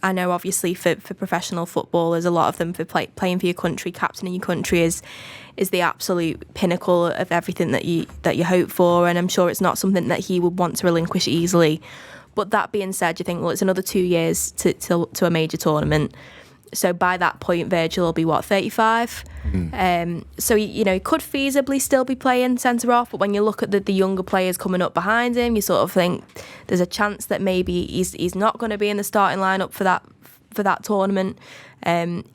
I know obviously for professional footballers, a lot of them, for playing for your country, captaining your country is the absolute pinnacle of everything that you hope for, and I'm sure it's not something that he would want to relinquish easily. But that being said, you think, well, it's another 2 years to a major tournament. So by that point, Virgil will be, 35? So, he could feasibly still be playing centre-off, but when you look at the younger players coming up behind him, you sort of think there's a chance that maybe he's not going to be in the starting lineup for that tournament.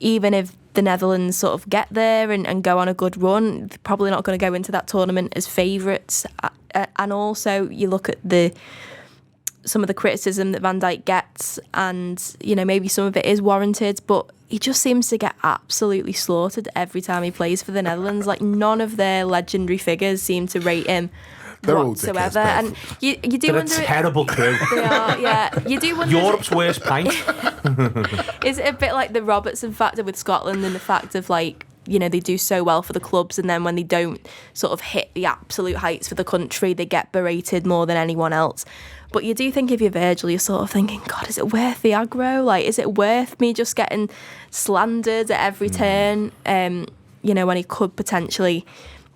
Even if the Netherlands sort of get there and go on a good run, they're probably not going to go into that tournament as favourites. And also, you look at some of the criticism that Van Dijk gets, and maybe some of it is warranted, but he just seems to get absolutely slaughtered every time he plays for the Netherlands. Like, none of their legendary figures seem to rate him whatsoever. And you do They're wonder, a terrible crew. They are, yeah. You do wonder, Europe's worst pint. Is it a bit like the Robertson factor with Scotland, and the fact of they do so well for the clubs, and then when they don't sort of hit the absolute heights for the country, they get berated more than anyone else. But you do think, if you're Virgil, you're sort of thinking, God, is it worth the aggro? Like, is it worth me just getting slandered at every turn? When he could potentially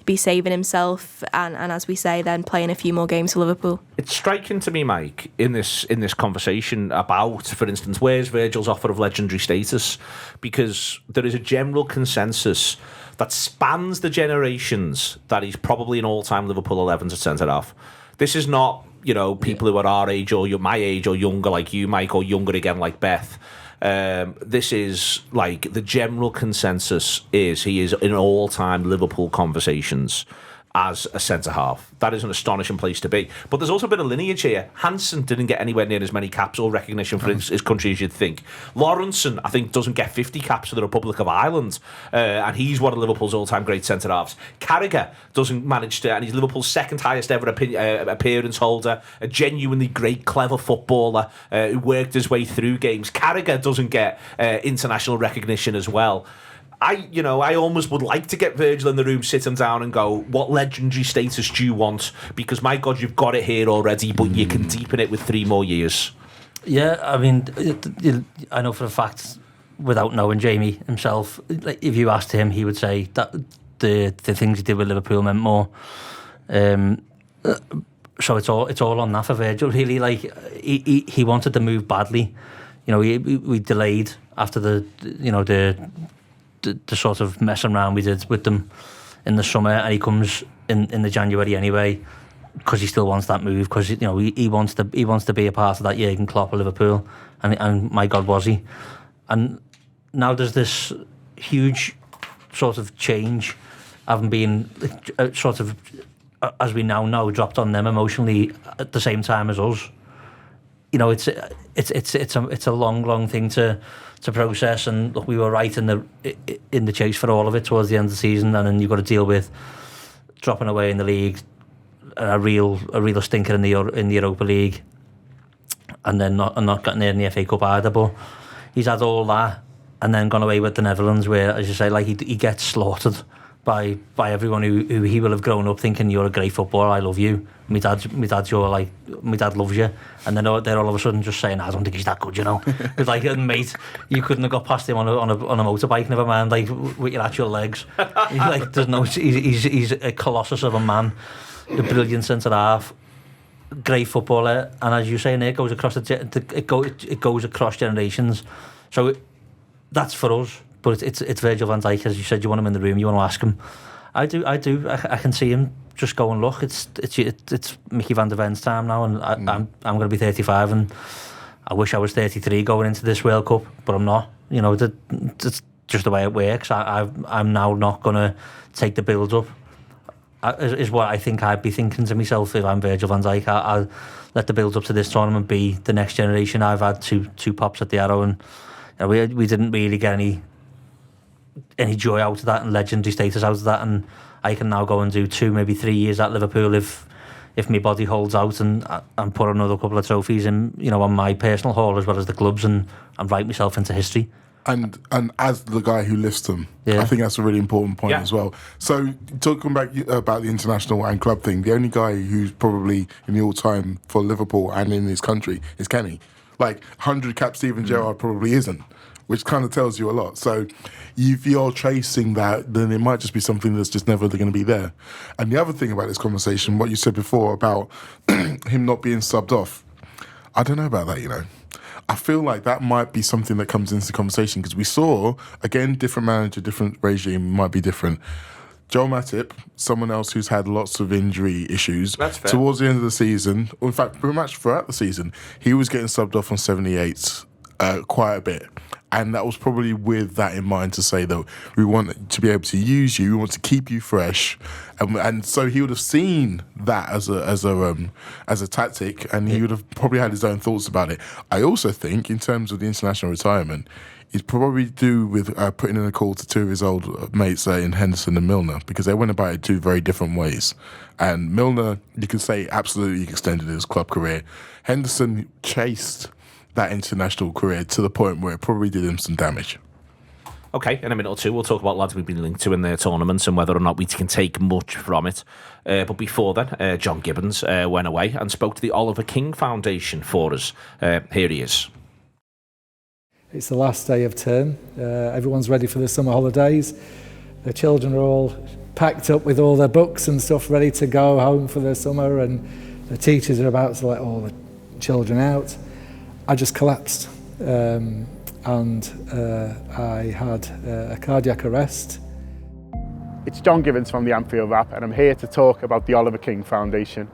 be saving himself and as we say, then playing a few more games for Liverpool. It's striking to me, Mike, in this conversation about, for instance, where's Virgil's offer of legendary status? Because there is a general consensus that spans the generations that he's probably an all-time Liverpool 11s at centre-half. This is not, people who are our age or my age or younger like you, Mike, or younger again like Beth. This is like the general consensus is he is in all-time Liverpool conversations as a centre-half. That is an astonishing place to be. But there's also a bit of lineage here. Hansen didn't get anywhere near as many caps or recognition for his country as you'd think. Lawrenson, I think, doesn't get 50 caps for the Republic of Ireland, and he's one of Liverpool's all-time great centre-halves. Carragher doesn't manage to, and he's Liverpool's second highest ever appearance holder, a genuinely great, clever footballer who worked his way through games. Carragher doesn't get international recognition as well. I almost would like to get Virgil in the room, sit him down and go, what legendary status do you want? Because, my God, you've got it here already, but you can deepen it with 3 more years. Yeah, I mean, I know for a fact, without knowing Jamie himself, like, if you asked him, he would say that the things he did with Liverpool meant more. So it's all on that for Virgil, really. Like, he wanted to move badly. We delayed after the sort of messing around we did with them in the summer, and he comes in the January anyway because he still wants that move, because he wants to be a part of that Jurgen Klopp of Liverpool, and my God, was he. And now there's this huge sort of change, having been sort of, as we now know, dropped on them emotionally at the same time as us. It's a long thing to process, and look, we were right in the chase for all of it towards the end of the season, and then you've got to deal with dropping away in the league, a real stinker in the Europa League, and then not getting there in the FA Cup either. But he's had all that, and then gone away with the Netherlands, where, as you say, like he gets slaughtered by everyone who he will have grown up thinking you're a great footballer, I love you. My dad loves you, and then they're all of a sudden just saying, I don't think he's that good, you know. It's like, mate, you couldn't have got past him on a motorbike, never mind, like, with your actual legs. He's like, he's a colossus of a man, a brilliant centre half, great footballer, and as you say, Nick, goes across it goes across generations. So that's for us, but it's Virgil van Dijk, as you said. You want him in the room, you want to ask him. I do. I can see him just go and look. It's Mickey van der Ven's time now, and I'm going to be 35, and I wish I was 33 going into this World Cup, but I'm not. You know, it's just the way it works. I'm now not going to take the build up. Is what I think I'd be thinking to myself if I'm Virgil van Dijk. I'll let the build up to this tournament be the next generation. I've had two pops at the arrow, and you know, we didn't really get any joy out of that and legendary status out of that, and I can now go and do 2, maybe 3 years at Liverpool if my body holds out, and put another couple of trophies in, you know, on my personal haul as well as the club's, and write myself into history. And as the guy who lifts them, Yeah. I think that's a really important point as well. So talking back about the international and club thing, the only guy who's probably in the all-time for Liverpool and in his country is Kearney. Like 100 cap Steven Gerrard probably isn't, which kind of tells you a lot. So if you're tracing that, then it might just be something that's just never going to be there. And the other thing about this conversation, what you said before about him not being subbed off, I don't know about that, you know. I feel like that might be something that comes into the conversation, because we saw, again, different manager, different regime, might be different. Joel Matip, someone else who's had lots of injury issues. That's fair. Towards the end of the season, or in fact, pretty much throughout the season, he was getting subbed off on 78s quite a bit. And that was probably with that in mind, to say that we want to be able to use you, we want to keep you fresh, and so he would have seen that as a tactic, and he would have probably had his own thoughts about it. I also think, in terms of the international retirement, it's probably due with putting in a call to two of his old mates in Henderson and Milner, because they went about it 2 very different ways. And Milner, you could say, absolutely extended his club career. Henderson chased that international career to the point where it probably did him some damage. Okay, in a minute or two, we'll talk about lads we've been linked to in their tournaments and whether or not we can take much from it. But before then, John Gibbons went away and spoke to the Oliver King Foundation for us. Here he is. It's the last day of term. Everyone's ready for the summer holidays. The children are all packed up with all their books and stuff ready to go home for the summer, and the teachers are about to let all the children out. I just collapsed, and I had a cardiac arrest. It's John Gibbons from the Anfield Wrap, and I'm here to talk about the Oliver King Foundation.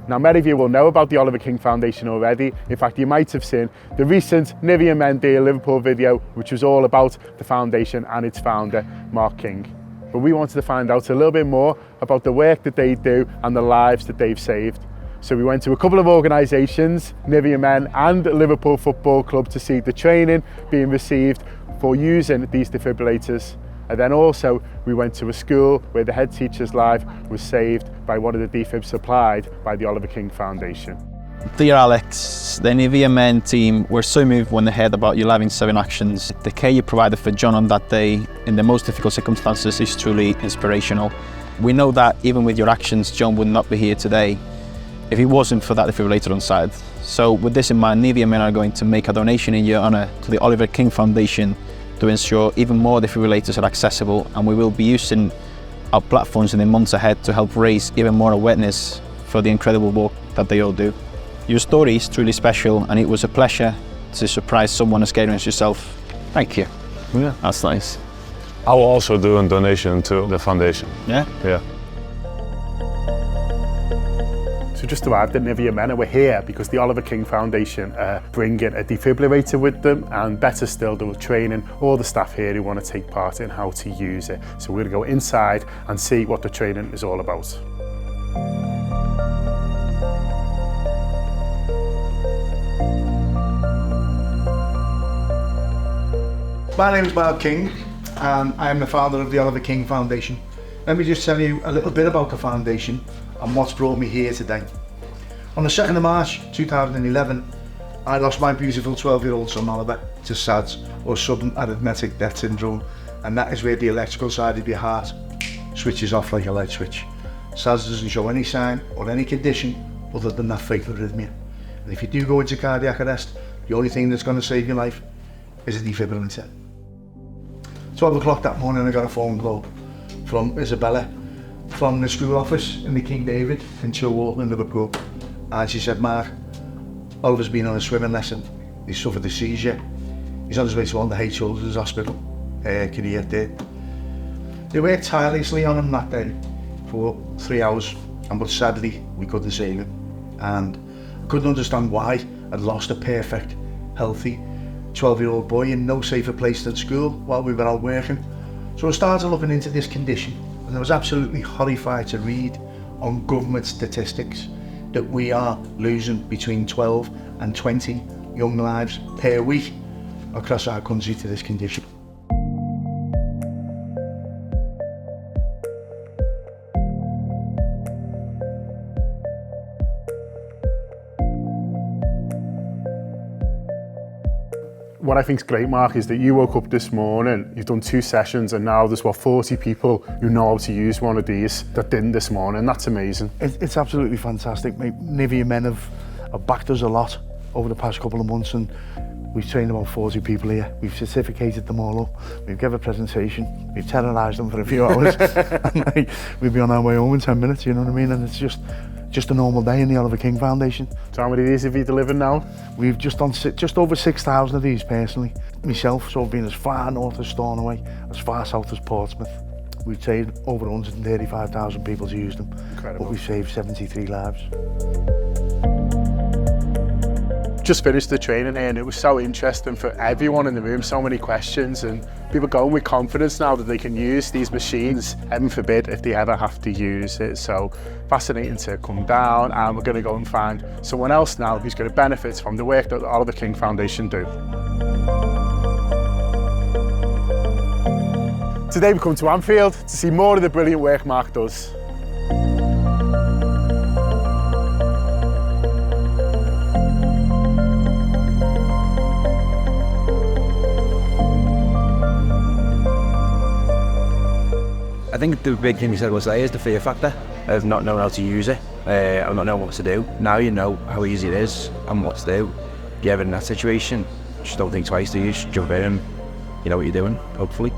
Now, many of you will know about the Oliver King Foundation already. In fact, you might have seen the recent Nivea Men Dear Liverpool video, which was all about the foundation and its founder, Mark King. But we wanted to find out a little bit more about the work that they do and the lives that they've saved. So we went to a couple of organisations, Nivea Men and Liverpool Football Club, to see the training being received for using these defibrillators. And then also we went to a school where the head teacher's life was saved by one of the defibs supplied by the Oliver King Foundation. Dear Alex, the Nivea Men team were so moved when they heard about your Live in 7 actions. The care you provided for John on that day in the most difficult circumstances is truly inspirational. We know that even with your actions, John would not be here today if it wasn't for that defibrillator on side. So with this in mind, Nivea Men are going to make a donation in your honour to the Oliver King Foundation to ensure even more defibrillators are accessible, and we will be using our platforms in the months ahead to help raise even more awareness for the incredible work that they all do. Your story is truly special, and it was a pleasure to surprise someone as caring as yourself. Thank you. Yeah, That's nice. I will also do a donation to the foundation. Yeah? Yeah. So just to add, the Nivea Men are here because the Oliver King Foundation are bringing a defibrillator with them, and better still, they're training all the staff here who want to take part in how to use it. So we're going to go inside and see what the training is all about. My name is Mark King, and I am the founder of the Oliver King Foundation. Let me just tell you a little bit about the foundation and what's brought me here today. On the 2nd of March 2011, I lost my beautiful 12-year-old son Oliver to SADS, or sudden arrhythmic death syndrome, and that is where the electrical side of your heart switches off like a light switch. Saz doesn't show any sign or any condition other than that fatal arrhythmia. And if you do go into cardiac arrest, the only thing that's going to save your life is a defibrillator. 12 o'clock that morning I got a phone call from Isabella from the school office in the King David in Chilwell in Liverpool, and she said, Mark, Oliver's been on a swimming lesson, he suffered a seizure, he's on his way to Underhay Children's Hospital, can you get there? They worked tirelessly on him that day for 3 hours, but sadly we couldn't save him, and I couldn't understand why I'd lost a perfect, healthy 12-year-old boy in no safer place than school while we were out working. So I started looking into this condition, and I was absolutely horrified to read on government statistics that we are losing between 12 and 20 young lives per week across our country to this condition. What I think is great, Mark, is that you woke up this morning, you've done 2 sessions, and now there's 40 people who know how to use one of these that didn't this morning. That's amazing. It's absolutely fantastic, mate. Nivea men have backed us a lot over the past couple of months, and we've trained about 40 people here. We've certificated them all up. We've given a presentation. We've terrorised them for a few hours. And we'll be on our way home in 10 minutes, you know what I mean? And it's just a normal day in the Oliver King Foundation. So how many of these have you delivered now? We've just done just over 6,000 of these personally. Myself, so I've been as far north as Stornoway, as far south as Portsmouth. We've trained over 135,000 people to use them. Incredible. But we've saved 73 lives. Just finished the training here and it was so interesting for everyone in the room, so many questions, and people going with confidence now that they can use these machines, heaven forbid if they ever have to use it. So fascinating to come down, and we're going to go and find someone else now who's going to benefit from the work that the Oliver King Foundation do. Today we come to Anfield to see more of the brilliant work Mark does. I think the big thing he said was there is the fear factor of not knowing how to use it, or not knowing what to do. Now you know how easy it is and what to do. If you're ever in that situation, just don't think twice, do you? Just jump in and you know what you're doing, hopefully.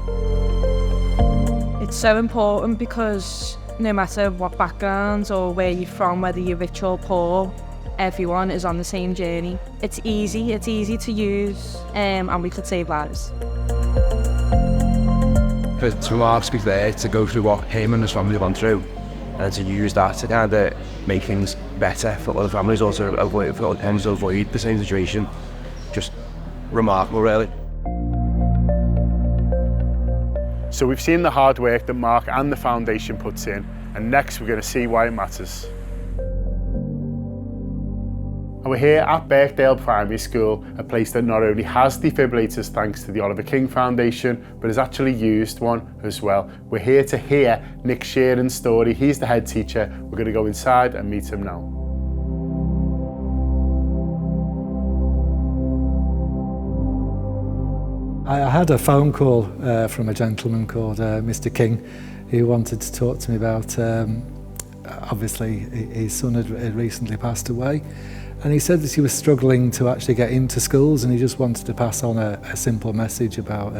It's so important because no matter what backgrounds or where you're from, whether you're rich or poor, everyone is on the same journey. It's easy to use, and we could save lives. For Mark's be there to go through what him and his family have gone through, and to use that to kind of make things better for other families, also avoid the same situation. Just remarkable, really. So we've seen the hard work that Mark and the foundation puts in, and next we're going to see why it matters. And we're here at Birkdale Primary School, a place that not only has defibrillators thanks to the Oliver King Foundation, but has actually used one as well. We're here to hear Nick Sheeran's story. He's the head teacher. We're going to go inside and meet him now. I had a phone call from a gentleman called Mr. King, who wanted to talk to me about, obviously his son had recently passed away. And he said that he was struggling to actually get into schools, and he just wanted to pass on a simple message about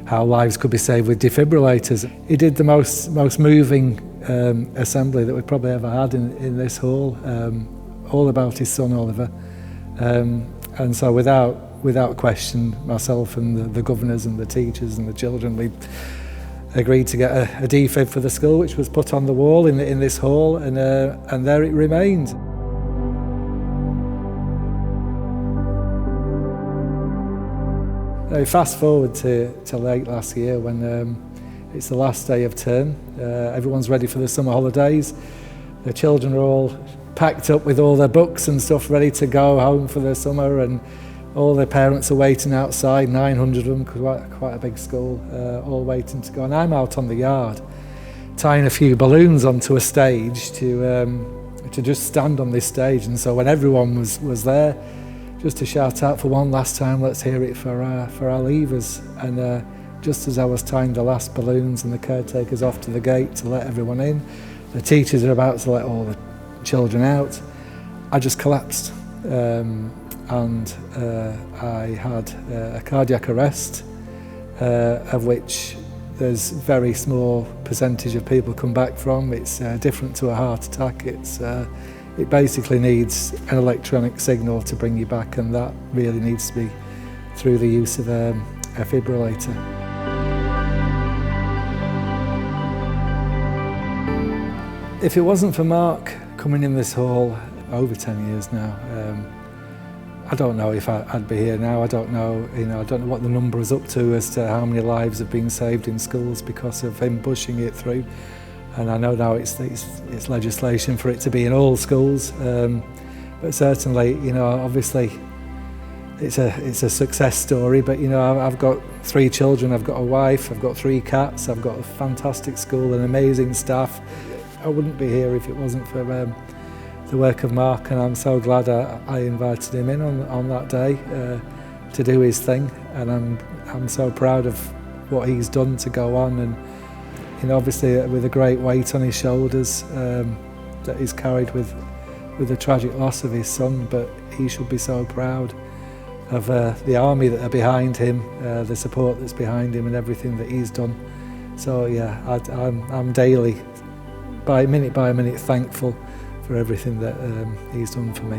how lives could be saved with defibrillators. He did the most moving assembly that we've probably ever had in this hall, all about his son Oliver. And so without question, myself and the governors and the teachers and the children, we agreed to get a defib for the school, which was put on the wall in this hall, and there it remained. Fast forward to late last year when it's the last day of term. Everyone's ready for the summer holidays. The children are all packed up with all their books and stuff ready to go home for the summer, and all their parents are waiting outside, 900 of them, quite a big school, all waiting to go. And I'm out on the yard tying a few balloons onto a stage to just stand on this stage. And so when everyone was there, just to shout out for one last time, let's hear it for our leavers. And just as I was tying the last balloons and the caretakers off to the gate to let everyone in, the teachers are about to let all the children out, I just collapsed. And I had a cardiac arrest, of which there's very small percentage of people come back from. It's different to a heart attack. It basically needs an electronic signal to bring you back, and that really needs to be through the use of a fibrillator. If it wasn't for Mark coming in this hall over 10 years now, I don't know if I'd be here now. I don't know, I don't know what the number is up to as to how many lives have been saved in schools because of him pushing it through. And I know now it's legislation for it to be in all schools, but certainly, obviously, it's a success story. But I've got 3 children, I've got a wife, I've got 3 cats, I've got a fantastic school and amazing staff. I wouldn't be here if it wasn't for the work of Mark, and I'm so glad I invited him in on that day to do his thing, and I'm so proud of what he's done to go on, and obviously with a great weight on his shoulders that he's carried with the tragic loss of his son, but he should be so proud of the army that are behind him, the support that's behind him, and everything that he's done. So yeah, I'm daily, by minute thankful for everything that he's done for me.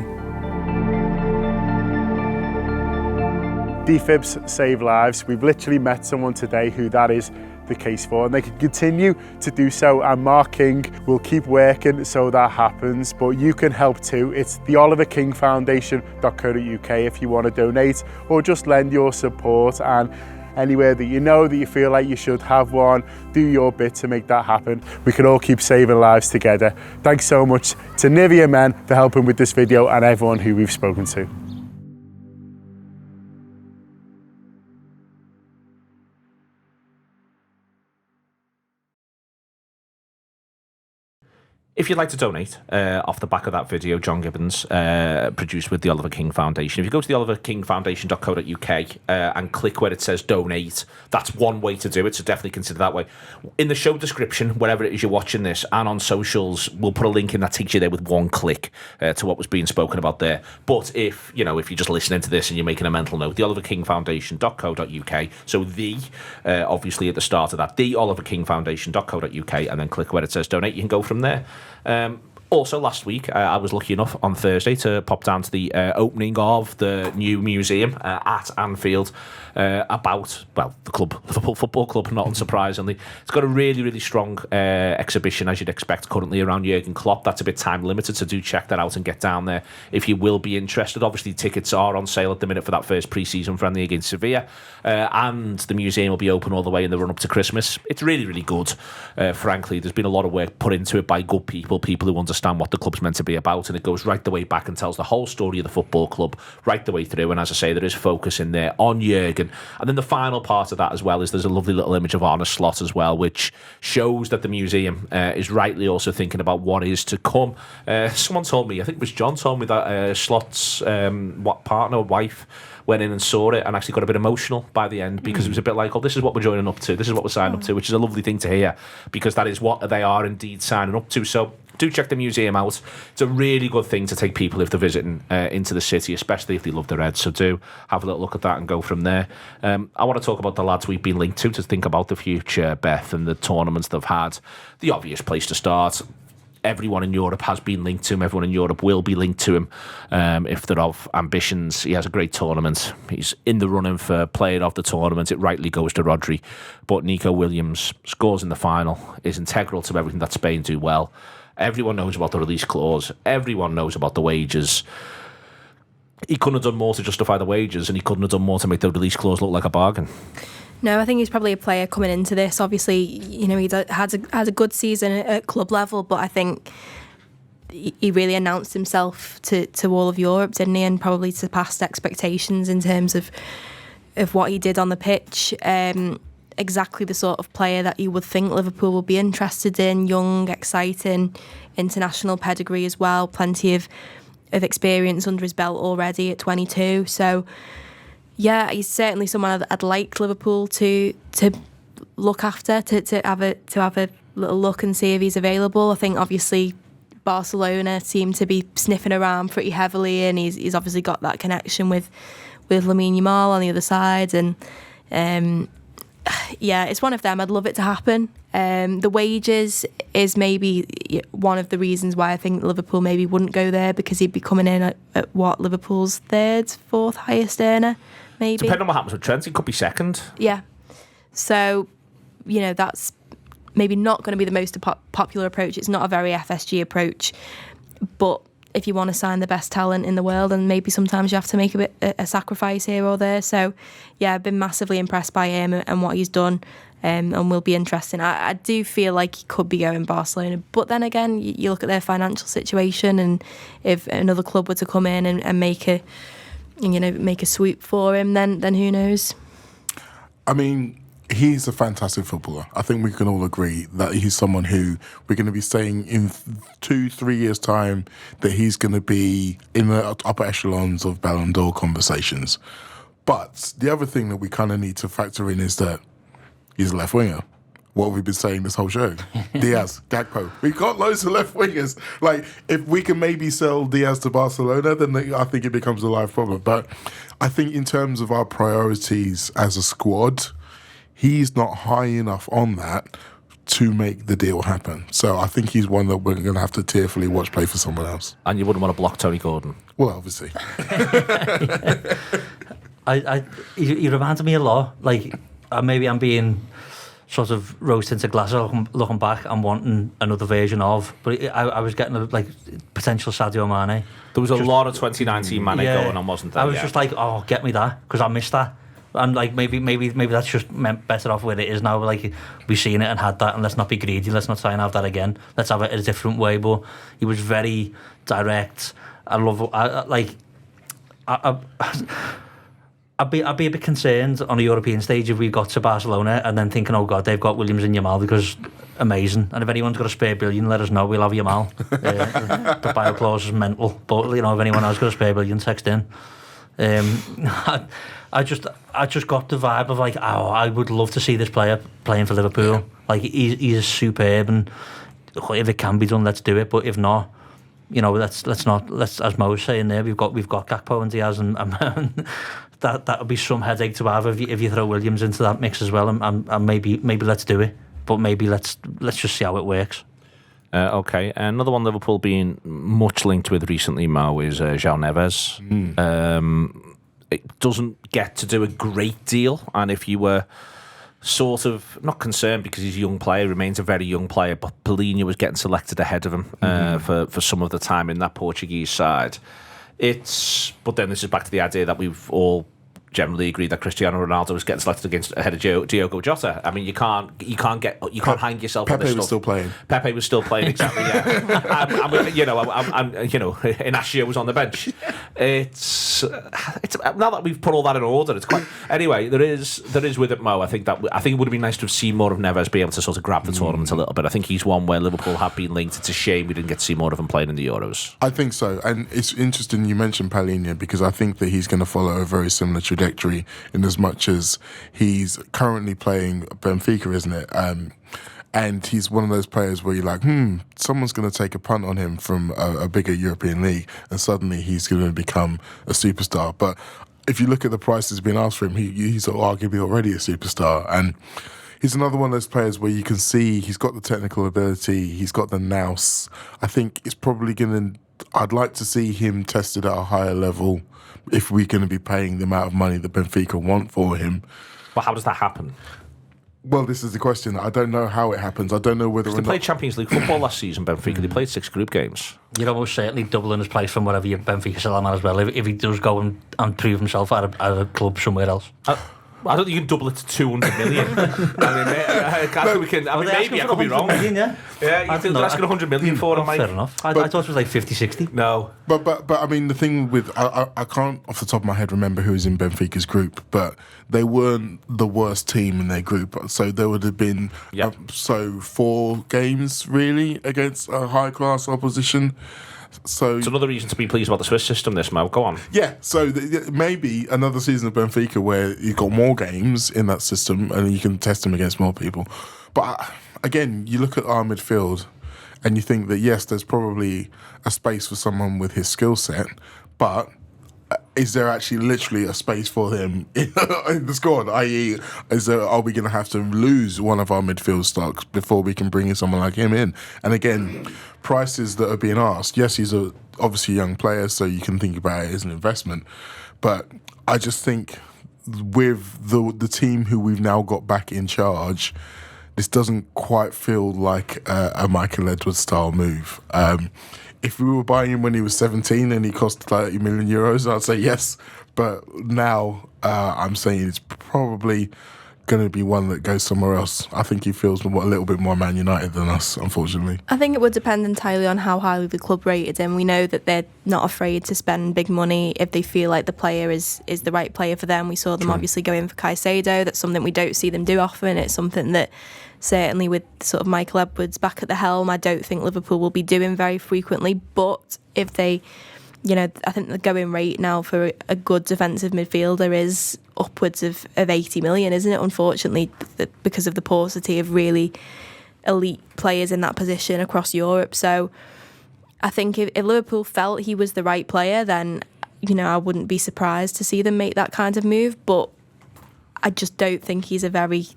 Defibs save lives. We've literally met someone today who that is the case for, and they can continue to do so, and Mark King will keep working so that happens, but you can help too. It's the oliverkingfoundation.co.uk if you want to donate or just lend your support, and anywhere that you feel like you should have one, do your bit to make that happen. We can all keep saving lives together. Thanks so much to Nivea Men for helping with this video, and everyone who we've spoken to. If you'd like to donate off the back of that video, John Gibbons, produced with the Oliver King Foundation, if you go to the oliverkingfoundation.co.uk and click where it says donate, that's one way to do it, so definitely consider that way. In the show description, wherever it is you're watching this, and on socials, we'll put a link in that takes you there with one click to what was being spoken about there. But if you're just listening to this and you're making a mental note, the oliverkingfoundation.co.uk, so obviously at the start of that, the oliverkingfoundation.co.uk, and then click where it says donate, you can go from there. Also, last week, I was lucky enough on Thursday to pop down to the opening of the new museum at Anfield about, the club, Liverpool Football Club, not unsurprisingly. It's got a really, really strong exhibition, as you'd expect, currently around Jurgen Klopp. That's a bit time limited, so do check that out and get down there if you will be interested. Obviously, tickets are on sale at the minute for that first pre-season friendly against Sevilla, and the museum will be open all the way in the run-up to Christmas. It's really, really good, frankly. There's been a lot of work put into it by good people who understand what the club's meant to be about, and it goes right the way back and tells the whole story of the football club right the way through. And as I say, there is focus in there on Jurgen, and then the final part of that as well is there's a lovely little image of Arne Slot as well, which shows that the museum is rightly also thinking about what is to come. Someone told me, I think it was John, told me that Slot's wife went in and saw it and actually got a bit emotional by the end, because it was a bit like, this is what we're joining up to, this is what we're signing up to, which is a lovely thing to hear, because that is what they are indeed signing up to. So do check the museum out. It's a really good thing to take people if they're visiting into the city, especially if they love the Reds. So do have a little look at that and go from there. I want to talk about the lads we've been linked to think about the future, Beth, and the tournaments they've had. The obvious place to start. Everyone in Europe has been linked to him. Everyone in Europe will be linked to him if they're of ambitions. He has a great tournament. He's in the running for player of the tournament. It rightly goes to Rodri. But Nico Williams scores in the final, is integral to everything that Spain do well. Everyone knows about the release clause. Everyone knows about the wages. He couldn't have done more to justify the wages, and he couldn't have done more to make the release clause look like a bargain. No, I think he's probably a player coming into this. Obviously, he has a good season at club level, but I think he really announced himself to all of Europe, didn't he? And probably surpassed expectations in terms of what he did on the pitch. Exactly the sort of player that you would think Liverpool would be interested in. Young, exciting, international pedigree as well. Plenty of experience under his belt already at 22. So Yeah, he's certainly someone I'd like Liverpool to look after, to have a little look and see if he's available. I think obviously Barcelona seem to be sniffing around pretty heavily, and he's obviously got that connection with Lamine Yamal on the other side, and yeah, it's one of them. I'd love it to happen. The wages is maybe one of the reasons why I think Liverpool maybe wouldn't go there, because he'd be coming in at what, Liverpool's fourth highest earner, maybe. Depending on what happens with Trent, he could be second. Yeah. So, that's maybe not going to be the most popular approach. It's not a very FSG approach, but if you want to sign the best talent in the world, and maybe sometimes you have to make a sacrifice here or there. So, yeah, I've been massively impressed by him and what he's done, and will be interesting. I do feel like he could be going Barcelona, but then again, you look at their financial situation, and if another club were to come in and make a swoop for him, then who knows? I mean, he's a fantastic footballer. I think we can all agree that he's someone who we're going to be saying in 2-3 years' time that he's going to be in the upper echelons of Ballon d'Or conversations. But the other thing that we kind of need to factor in is that he's a left winger. What have we been saying this whole show? Diaz, Gakpo. We've got loads of left wingers. Like, if we can maybe sell Diaz to Barcelona, then I think it becomes a live problem. But I think in terms of our priorities as a squad, he's not high enough on that to make the deal happen. So I think he's one that we're going to have to tearfully watch play for someone else. And you wouldn't want to block Tony Gordon? Well, obviously. He reminded me a lot. Like, maybe I'm being sort of rose tinted glasses looking back and wanting another version of. But I was getting potential Sadio Mane. There was a lot of 2019 Mane going on, wasn't there? I was just like, oh, get me that, because I missed that. And like maybe that's just meant better off where it is now. Like, we've seen it and had that, and let's not be greedy. Let's not try and have that again. Let's have it in a different way. But he was very direct. I'd be a bit concerned on a European stage if we got to Barcelona and then thinking, oh God, they've got Williams and Yamal, because amazing. And if anyone's got a spare billion, let us know. We'll have Yamal. The bio clause is mental. But if anyone else got a spare billion, text in. I just got the vibe of like, oh, I would love to see this player playing for Liverpool. Yeah. Like, he's superb, and if it can be done, let's do it. But if not, let's as Mo was saying there, we've got Gakpo and Diaz, and that would be some headache to have if you throw Williams into that mix as well, and maybe let's do it. But maybe let's just see how it works. Okay, another one Liverpool being much linked with recently, Mo, is João Neves. It doesn't get to do a great deal, and if you were sort of not concerned because he's a young player, remains a very young player, but Paulinho was getting selected ahead of him for some of the time in that Portuguese side. But then this is back to the idea that we've all generally agreed that Cristiano Ronaldo was getting selected ahead of Diogo Jota. I mean, you can't hang yourself. Pepe on this was stuff. still playing. Pepe was still playing, exactly. Yeah, Inacio was on the bench. It's now that we've put all that in order, it's quite. Anyway, there is with it, Mo. I think it would have been nice to have seen more of Neves be able to sort of grab the tournament a little bit. I think he's one where Liverpool have been linked. It's a shame we didn't get to see more of him playing in the Euros. I think so, and it's interesting you mentioned Paulinho, because I think that he's going to follow a very similar trajectory, in as much as he's currently playing Benfica, isn't it? And he's one of those players where you're like, someone's going to take a punt on him from a bigger European league, and suddenly he's going to become a superstar. But if you look at the prices being asked for him, he's arguably already a superstar. And he's another one of those players where you can see he's got the technical ability, he's got the nous. I think it's probably I'd like to see him tested at a higher level if we're going to be paying the amount of money that Benfica want for him. But how does that happen? Well, this is the question. I don't know how it happens. I don't know whether they played Champions League football last season, Benfica. They played 6 group games. You're almost certainly doubling his price from whatever your Benfica sell him at as well, if he does go and prove himself at a club somewhere else. I don't think you can double it to 200 million. I could be wrong. Million, yeah, you're asking 100 million for him, Mike. Fair enough. I thought it was like 50, 60. No. But I mean, the thing with... I can't, off the top of my head, remember who was in Benfica's group, but they weren't the worst team in their group. So there would have been 4 games, really, against a high-class opposition. So it's another reason to be pleased about the Swiss system. This, Mo, go on. Yeah, so maybe another season of Benfica where you've got more games in that system and you can test them against more people. But again, you look at our midfield and you think that, yes, there's probably a space for someone with his skill set, but is there actually literally a space for him in the squad? I.e., are we going to have to lose one of our midfield stocks before we can bring in someone like him in? And again, prices that are being asked, yes, he's obviously a young player, so you can think about it as an investment. But I just think with the team who we've now got back in charge, this doesn't quite feel like a Michael Edwards style move. If we were buying him when he was 17 and he cost 30 million euros, I'd say yes. But now I'm saying it's probably going to be one that goes somewhere else. I think he feels a little bit more Man United than us, unfortunately. I think it would depend entirely on how highly the club rated him. We know that they're not afraid to spend big money if they feel like the player is the right player for them. We saw them obviously go in for Caicedo. That's something we don't see them do often. It's something that certainly with sort of Michael Edwards back at the helm, I don't think Liverpool will be doing very frequently. But if they, I think the going rate now for a good defensive midfielder is upwards of 80 million, isn't it? Unfortunately, because of the paucity of really elite players in that position across Europe. So I think if Liverpool felt he was the right player, then, I wouldn't be surprised to see them make that kind of move. But I just don't think he's a very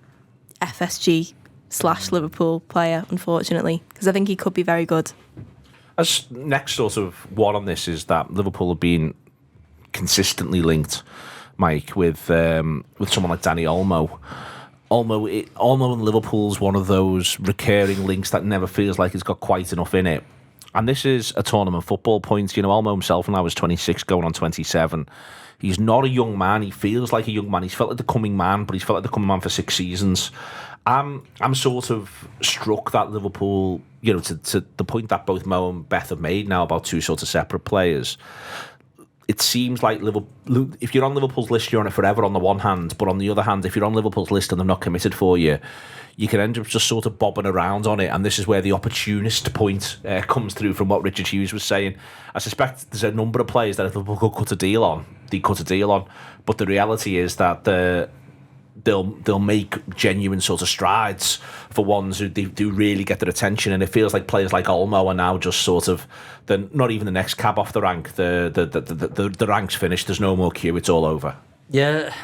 FSG/Liverpool player, unfortunately, because I think he could be very good. As next sort of one on this is that Liverpool have been consistently linked, Mike, with someone like Dani Olmo. Olmo and Liverpool's one of those recurring links that never feels like it's got quite enough in it. And this is a tournament football point. Olmo himself now is 26, going on 27. He's not a young man. He feels like a young man. He's felt like the coming man, but he's felt like the coming man for 6 seasons. I'm sort of struck that Liverpool, to the point that both Mo and Beth have made now about two sort of separate players. It seems like Liverpool, if you're on Liverpool's list, you're on it forever on the one hand, but on the other hand, if you're on Liverpool's list and they're not committed for you, you can end up just sort of bobbing around on it. And this is where the opportunist point comes through from what Richard Hughes was saying. I suspect there's a number of players that if Liverpool could cut a deal on, they cut a deal on. But the reality is that they'll make genuine sort of strides for ones who do really get their attention, and it feels like players like Olmo are now just sort of not even the next cab off the rank. The rank's finished. There's no more queue. It's all over. Yeah,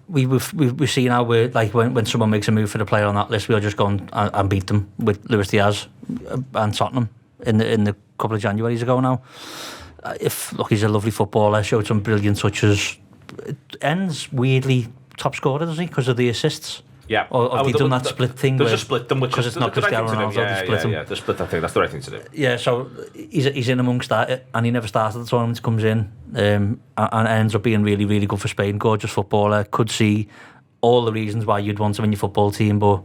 we've seen how we're like when someone makes a move for the player on that list, we'll just go and beat them with Luis Diaz and Tottenham in the couple of Januaries ago now. He's a lovely footballer, showed some brilliant touches. It ends weirdly top scorer, does he? Because of the assists. Yeah. Or have they done that split thing? There's a split them, which is it's not Cristiano Ronaldo. Yeah, the split that thing. That's the right thing to do. Yeah, so he's in amongst that, and he never started the tournament. Comes in and ends up being really, really good for Spain. Gorgeous footballer. Could see all the reasons why you'd want him in your football team, but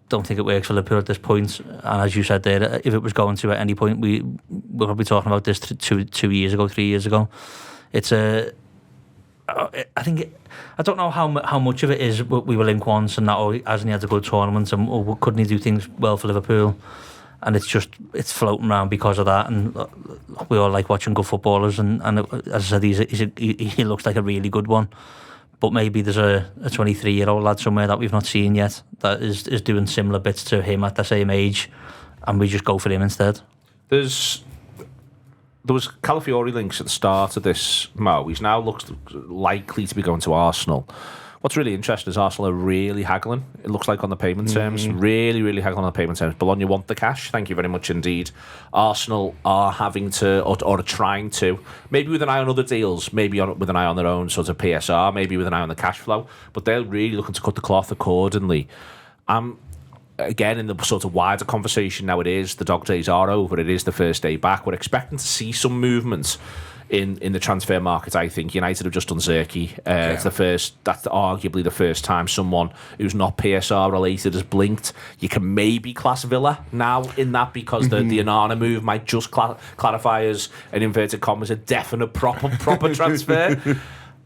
don't think it works for Liverpool at this point. And as you said there, if it was going to at any point, we're probably talking about this 2 years ago, 3 years ago. It's a. I don't know how much of it is we were linked once and that hasn't he had a good tournament and couldn't he do things well for Liverpool, and it's floating around because of that. And we all like watching good footballers, and as I said, he looks like a really good one. But maybe there's a 23-year-old lad somewhere that we've not seen yet that is doing similar bits to him at the same age, and we just go for him instead. There was Calafiori links at the start of this, Mo. He's now looks likely to be going to Arsenal. What's really interesting is Arsenal are really haggling, it looks like, on the payment terms. Really, really haggling on the payment terms. Bologna want the cash. Thank you very much indeed. Arsenal are having to, or are trying to, maybe with an eye on other deals, maybe with an eye on their own sort of PSR, maybe with an eye on the cash flow, but they're really looking to cut the cloth accordingly. Again, in the sort of wider conversation now, the dog days are over. It is the first day back. We're expecting to see some movement in the transfer market. I think United have just done Zirkzee. It's that's arguably the first time someone who's not PSR related has blinked. You can maybe class Villa now in that, because the Onana move might just clarify as an inverted commas a definite proper transfer.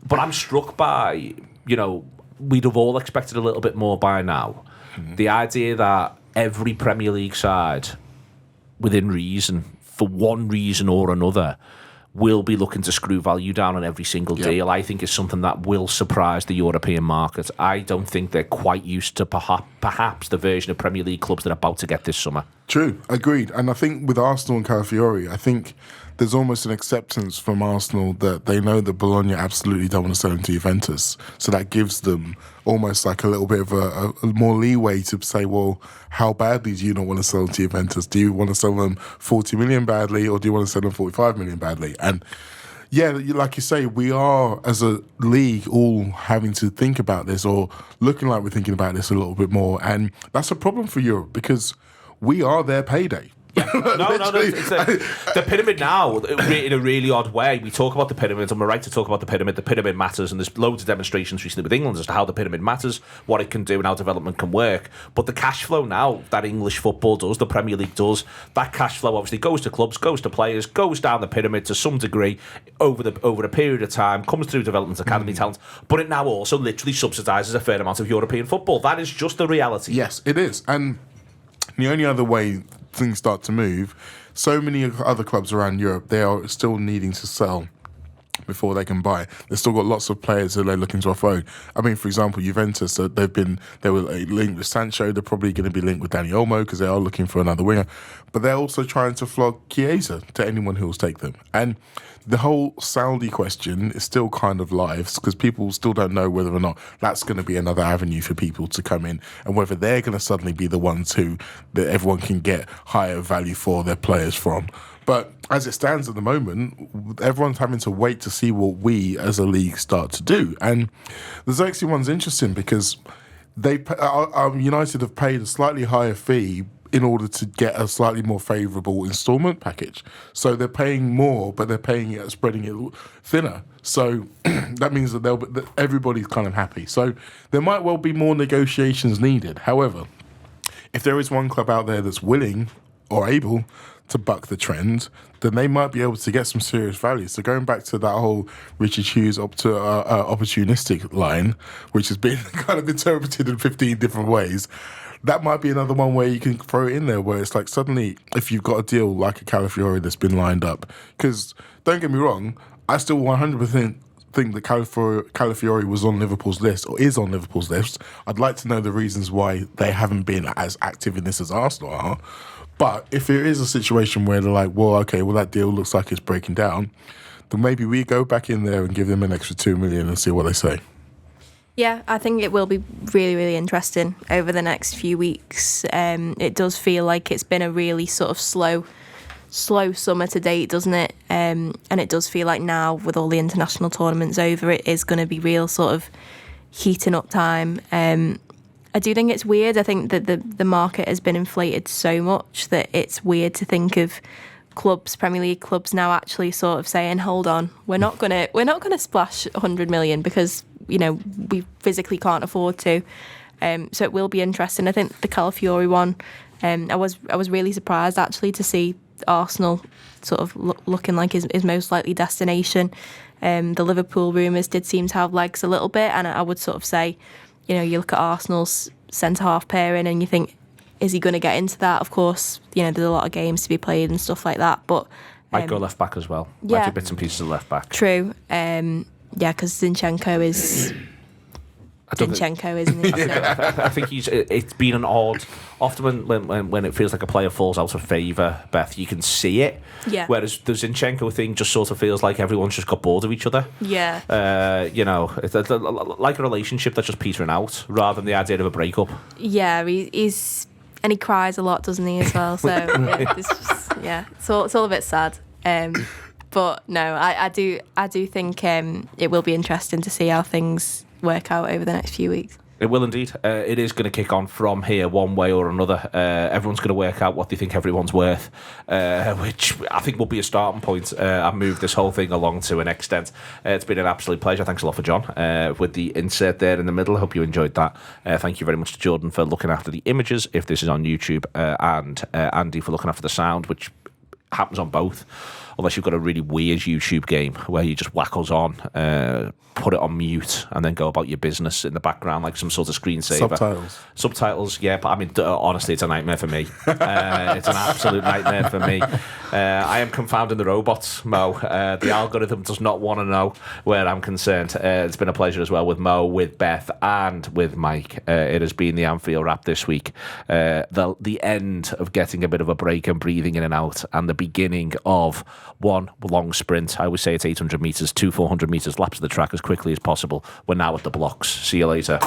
But I'm struck by, we'd have all expected a little bit more by now. The idea that every Premier League side, within reason, for one reason or another, will be looking to screw value down on every single deal, I think is something that will surprise the European market. I don't think they're quite used to perhaps the version of Premier League clubs they're about to get this summer. True, agreed. And I think with Arsenal and Calafiori, I think there's almost an acceptance from Arsenal that they know that Bologna absolutely don't want to sell him to Juventus. So that gives them almost like a little bit of a more leeway to say, well, how badly do you not want to sell them to Juventus? Do you want to sell them 40 million badly, or do you want to sell them 45 million badly? And yeah, like you say, we are, as a league, all having to think about this, or looking like we're thinking about this a little bit more. And that's a problem for Europe, because we are their payday. No, it's the pyramid now, in a really odd way. We talk about the pyramid, and we're right to talk about the pyramid. The pyramid matters, and there's loads of demonstrations recently with England as to how the pyramid matters, what it can do, and how development can work. But the cash flow now that English football does, the Premier League does, that cash flow obviously goes to clubs, goes to players, goes down the pyramid to some degree over a period of time, comes through development academy talent, but it now also literally subsidises a fair amount of European football. That is just the reality. Yes, it is. And the only other way things start to move, so many other clubs around Europe, they are still needing to sell before they can buy. They've still got lots of players that they're looking to offload. I mean, for example, Juventus, they were linked with Sancho. They're probably going to be linked with Dani Olmo because they are looking for another winger. But they're also trying to flog Chiesa to anyone who will take them. And the whole Saudi question is still kind of live, because people still don't know whether or not that's going to be another avenue for people to come in, and whether they're going to suddenly be the ones that everyone can get higher value for their players from. But as it stands at the moment, everyone's having to wait to see what we as a league start to do. And the Xerxes one's interesting because United have paid a slightly higher fee in order to get a slightly more favourable instalment package. So they're paying more, but they're paying it, spreading it thinner. So that means that everybody's kind of happy. So there might well be more negotiations needed. However, if there is one club out there that's willing or able to buck the trend, then they might be able to get some serious value. So going back to that whole Richard Hughes opportunistic line, which has been kind of interpreted in 15 different ways, that might be another one where you can throw it in there, where it's like suddenly if you've got a deal like a Calafiori that's been lined up, because don't get me wrong, I still 100% think that Calafiori was on Liverpool's list, or is on Liverpool's list. I'd like to know the reasons why they haven't been as active in this as Arsenal are. But if there is a situation where they're like, well, okay, well, that deal looks like it's breaking down, then maybe we go back in there and give them an extra 2 million and see what they say. Yeah, I think it will be really, really interesting over the next few weeks. It does feel like it's been a really sort of slow summer to date, doesn't it? And it does feel like now, with all the international tournaments over, it is going to be real sort of heating up time. I do think it's weird. I think that the market has been inflated so much that it's weird to think of clubs, Premier League clubs, now actually sort of saying, "Hold on, we're not gonna splash 100 million because we physically can't afford to." So it will be interesting. I think the Calafiori one, I was really surprised actually to see Arsenal sort of looking like his most likely destination. The Liverpool rumours did seem to have legs a little bit, and I would sort of say, you look at Arsenal's centre-half pairing and you think, is he going to get into that? Of course, there's a lot of games to be played and stuff like that, but might go left back as well. Yeah, might do bits and pieces of left back. True. Because Zinchenko is Zinchenko, isn't he? I think it's been an odd. Often when it feels like a player falls out of favour, Beth, you can see it. Yeah. Whereas the Zinchenko thing just sort of feels like everyone's just got bored of each other. Yeah. It's like a relationship that's just petering out rather than the idea of a breakup. Yeah, he's and he cries a lot, doesn't he, as well? So it's all a bit sad. But no, I do think it will be interesting to see how things work out over the next few weeks. It will indeed. It is going to kick on from here one way or another. Everyone's going to work out what they think everyone's worth, which I think will be a starting point and move this whole thing along to an extent. It's been an absolute pleasure. Thanks a lot for John with the insert there in the middle. I hope you enjoyed that. Thank you very much to Jordan for looking after the images, if this is on YouTube, and Andy for looking after the sound, which happens on both. Unless you've got a really weird YouTube game where you just whack us on, put it on mute, and then go about your business in the background like some sort of screensaver. Subtitles, yeah. But I mean, honestly, it's a nightmare for me. It's an absolute nightmare for me. I am confounding the robots, Mo. The algorithm does not want to know where I'm concerned. It's been a pleasure as well with Mo, with Beth, and with Mike. It has been the Anfield Wrap this week. The end of getting a bit of a break and breathing in and out, and the beginning of one long sprint. I always say it's 800 metres, 400 metres, laps of the track as quickly as possible. We're now at the blocks. See you later.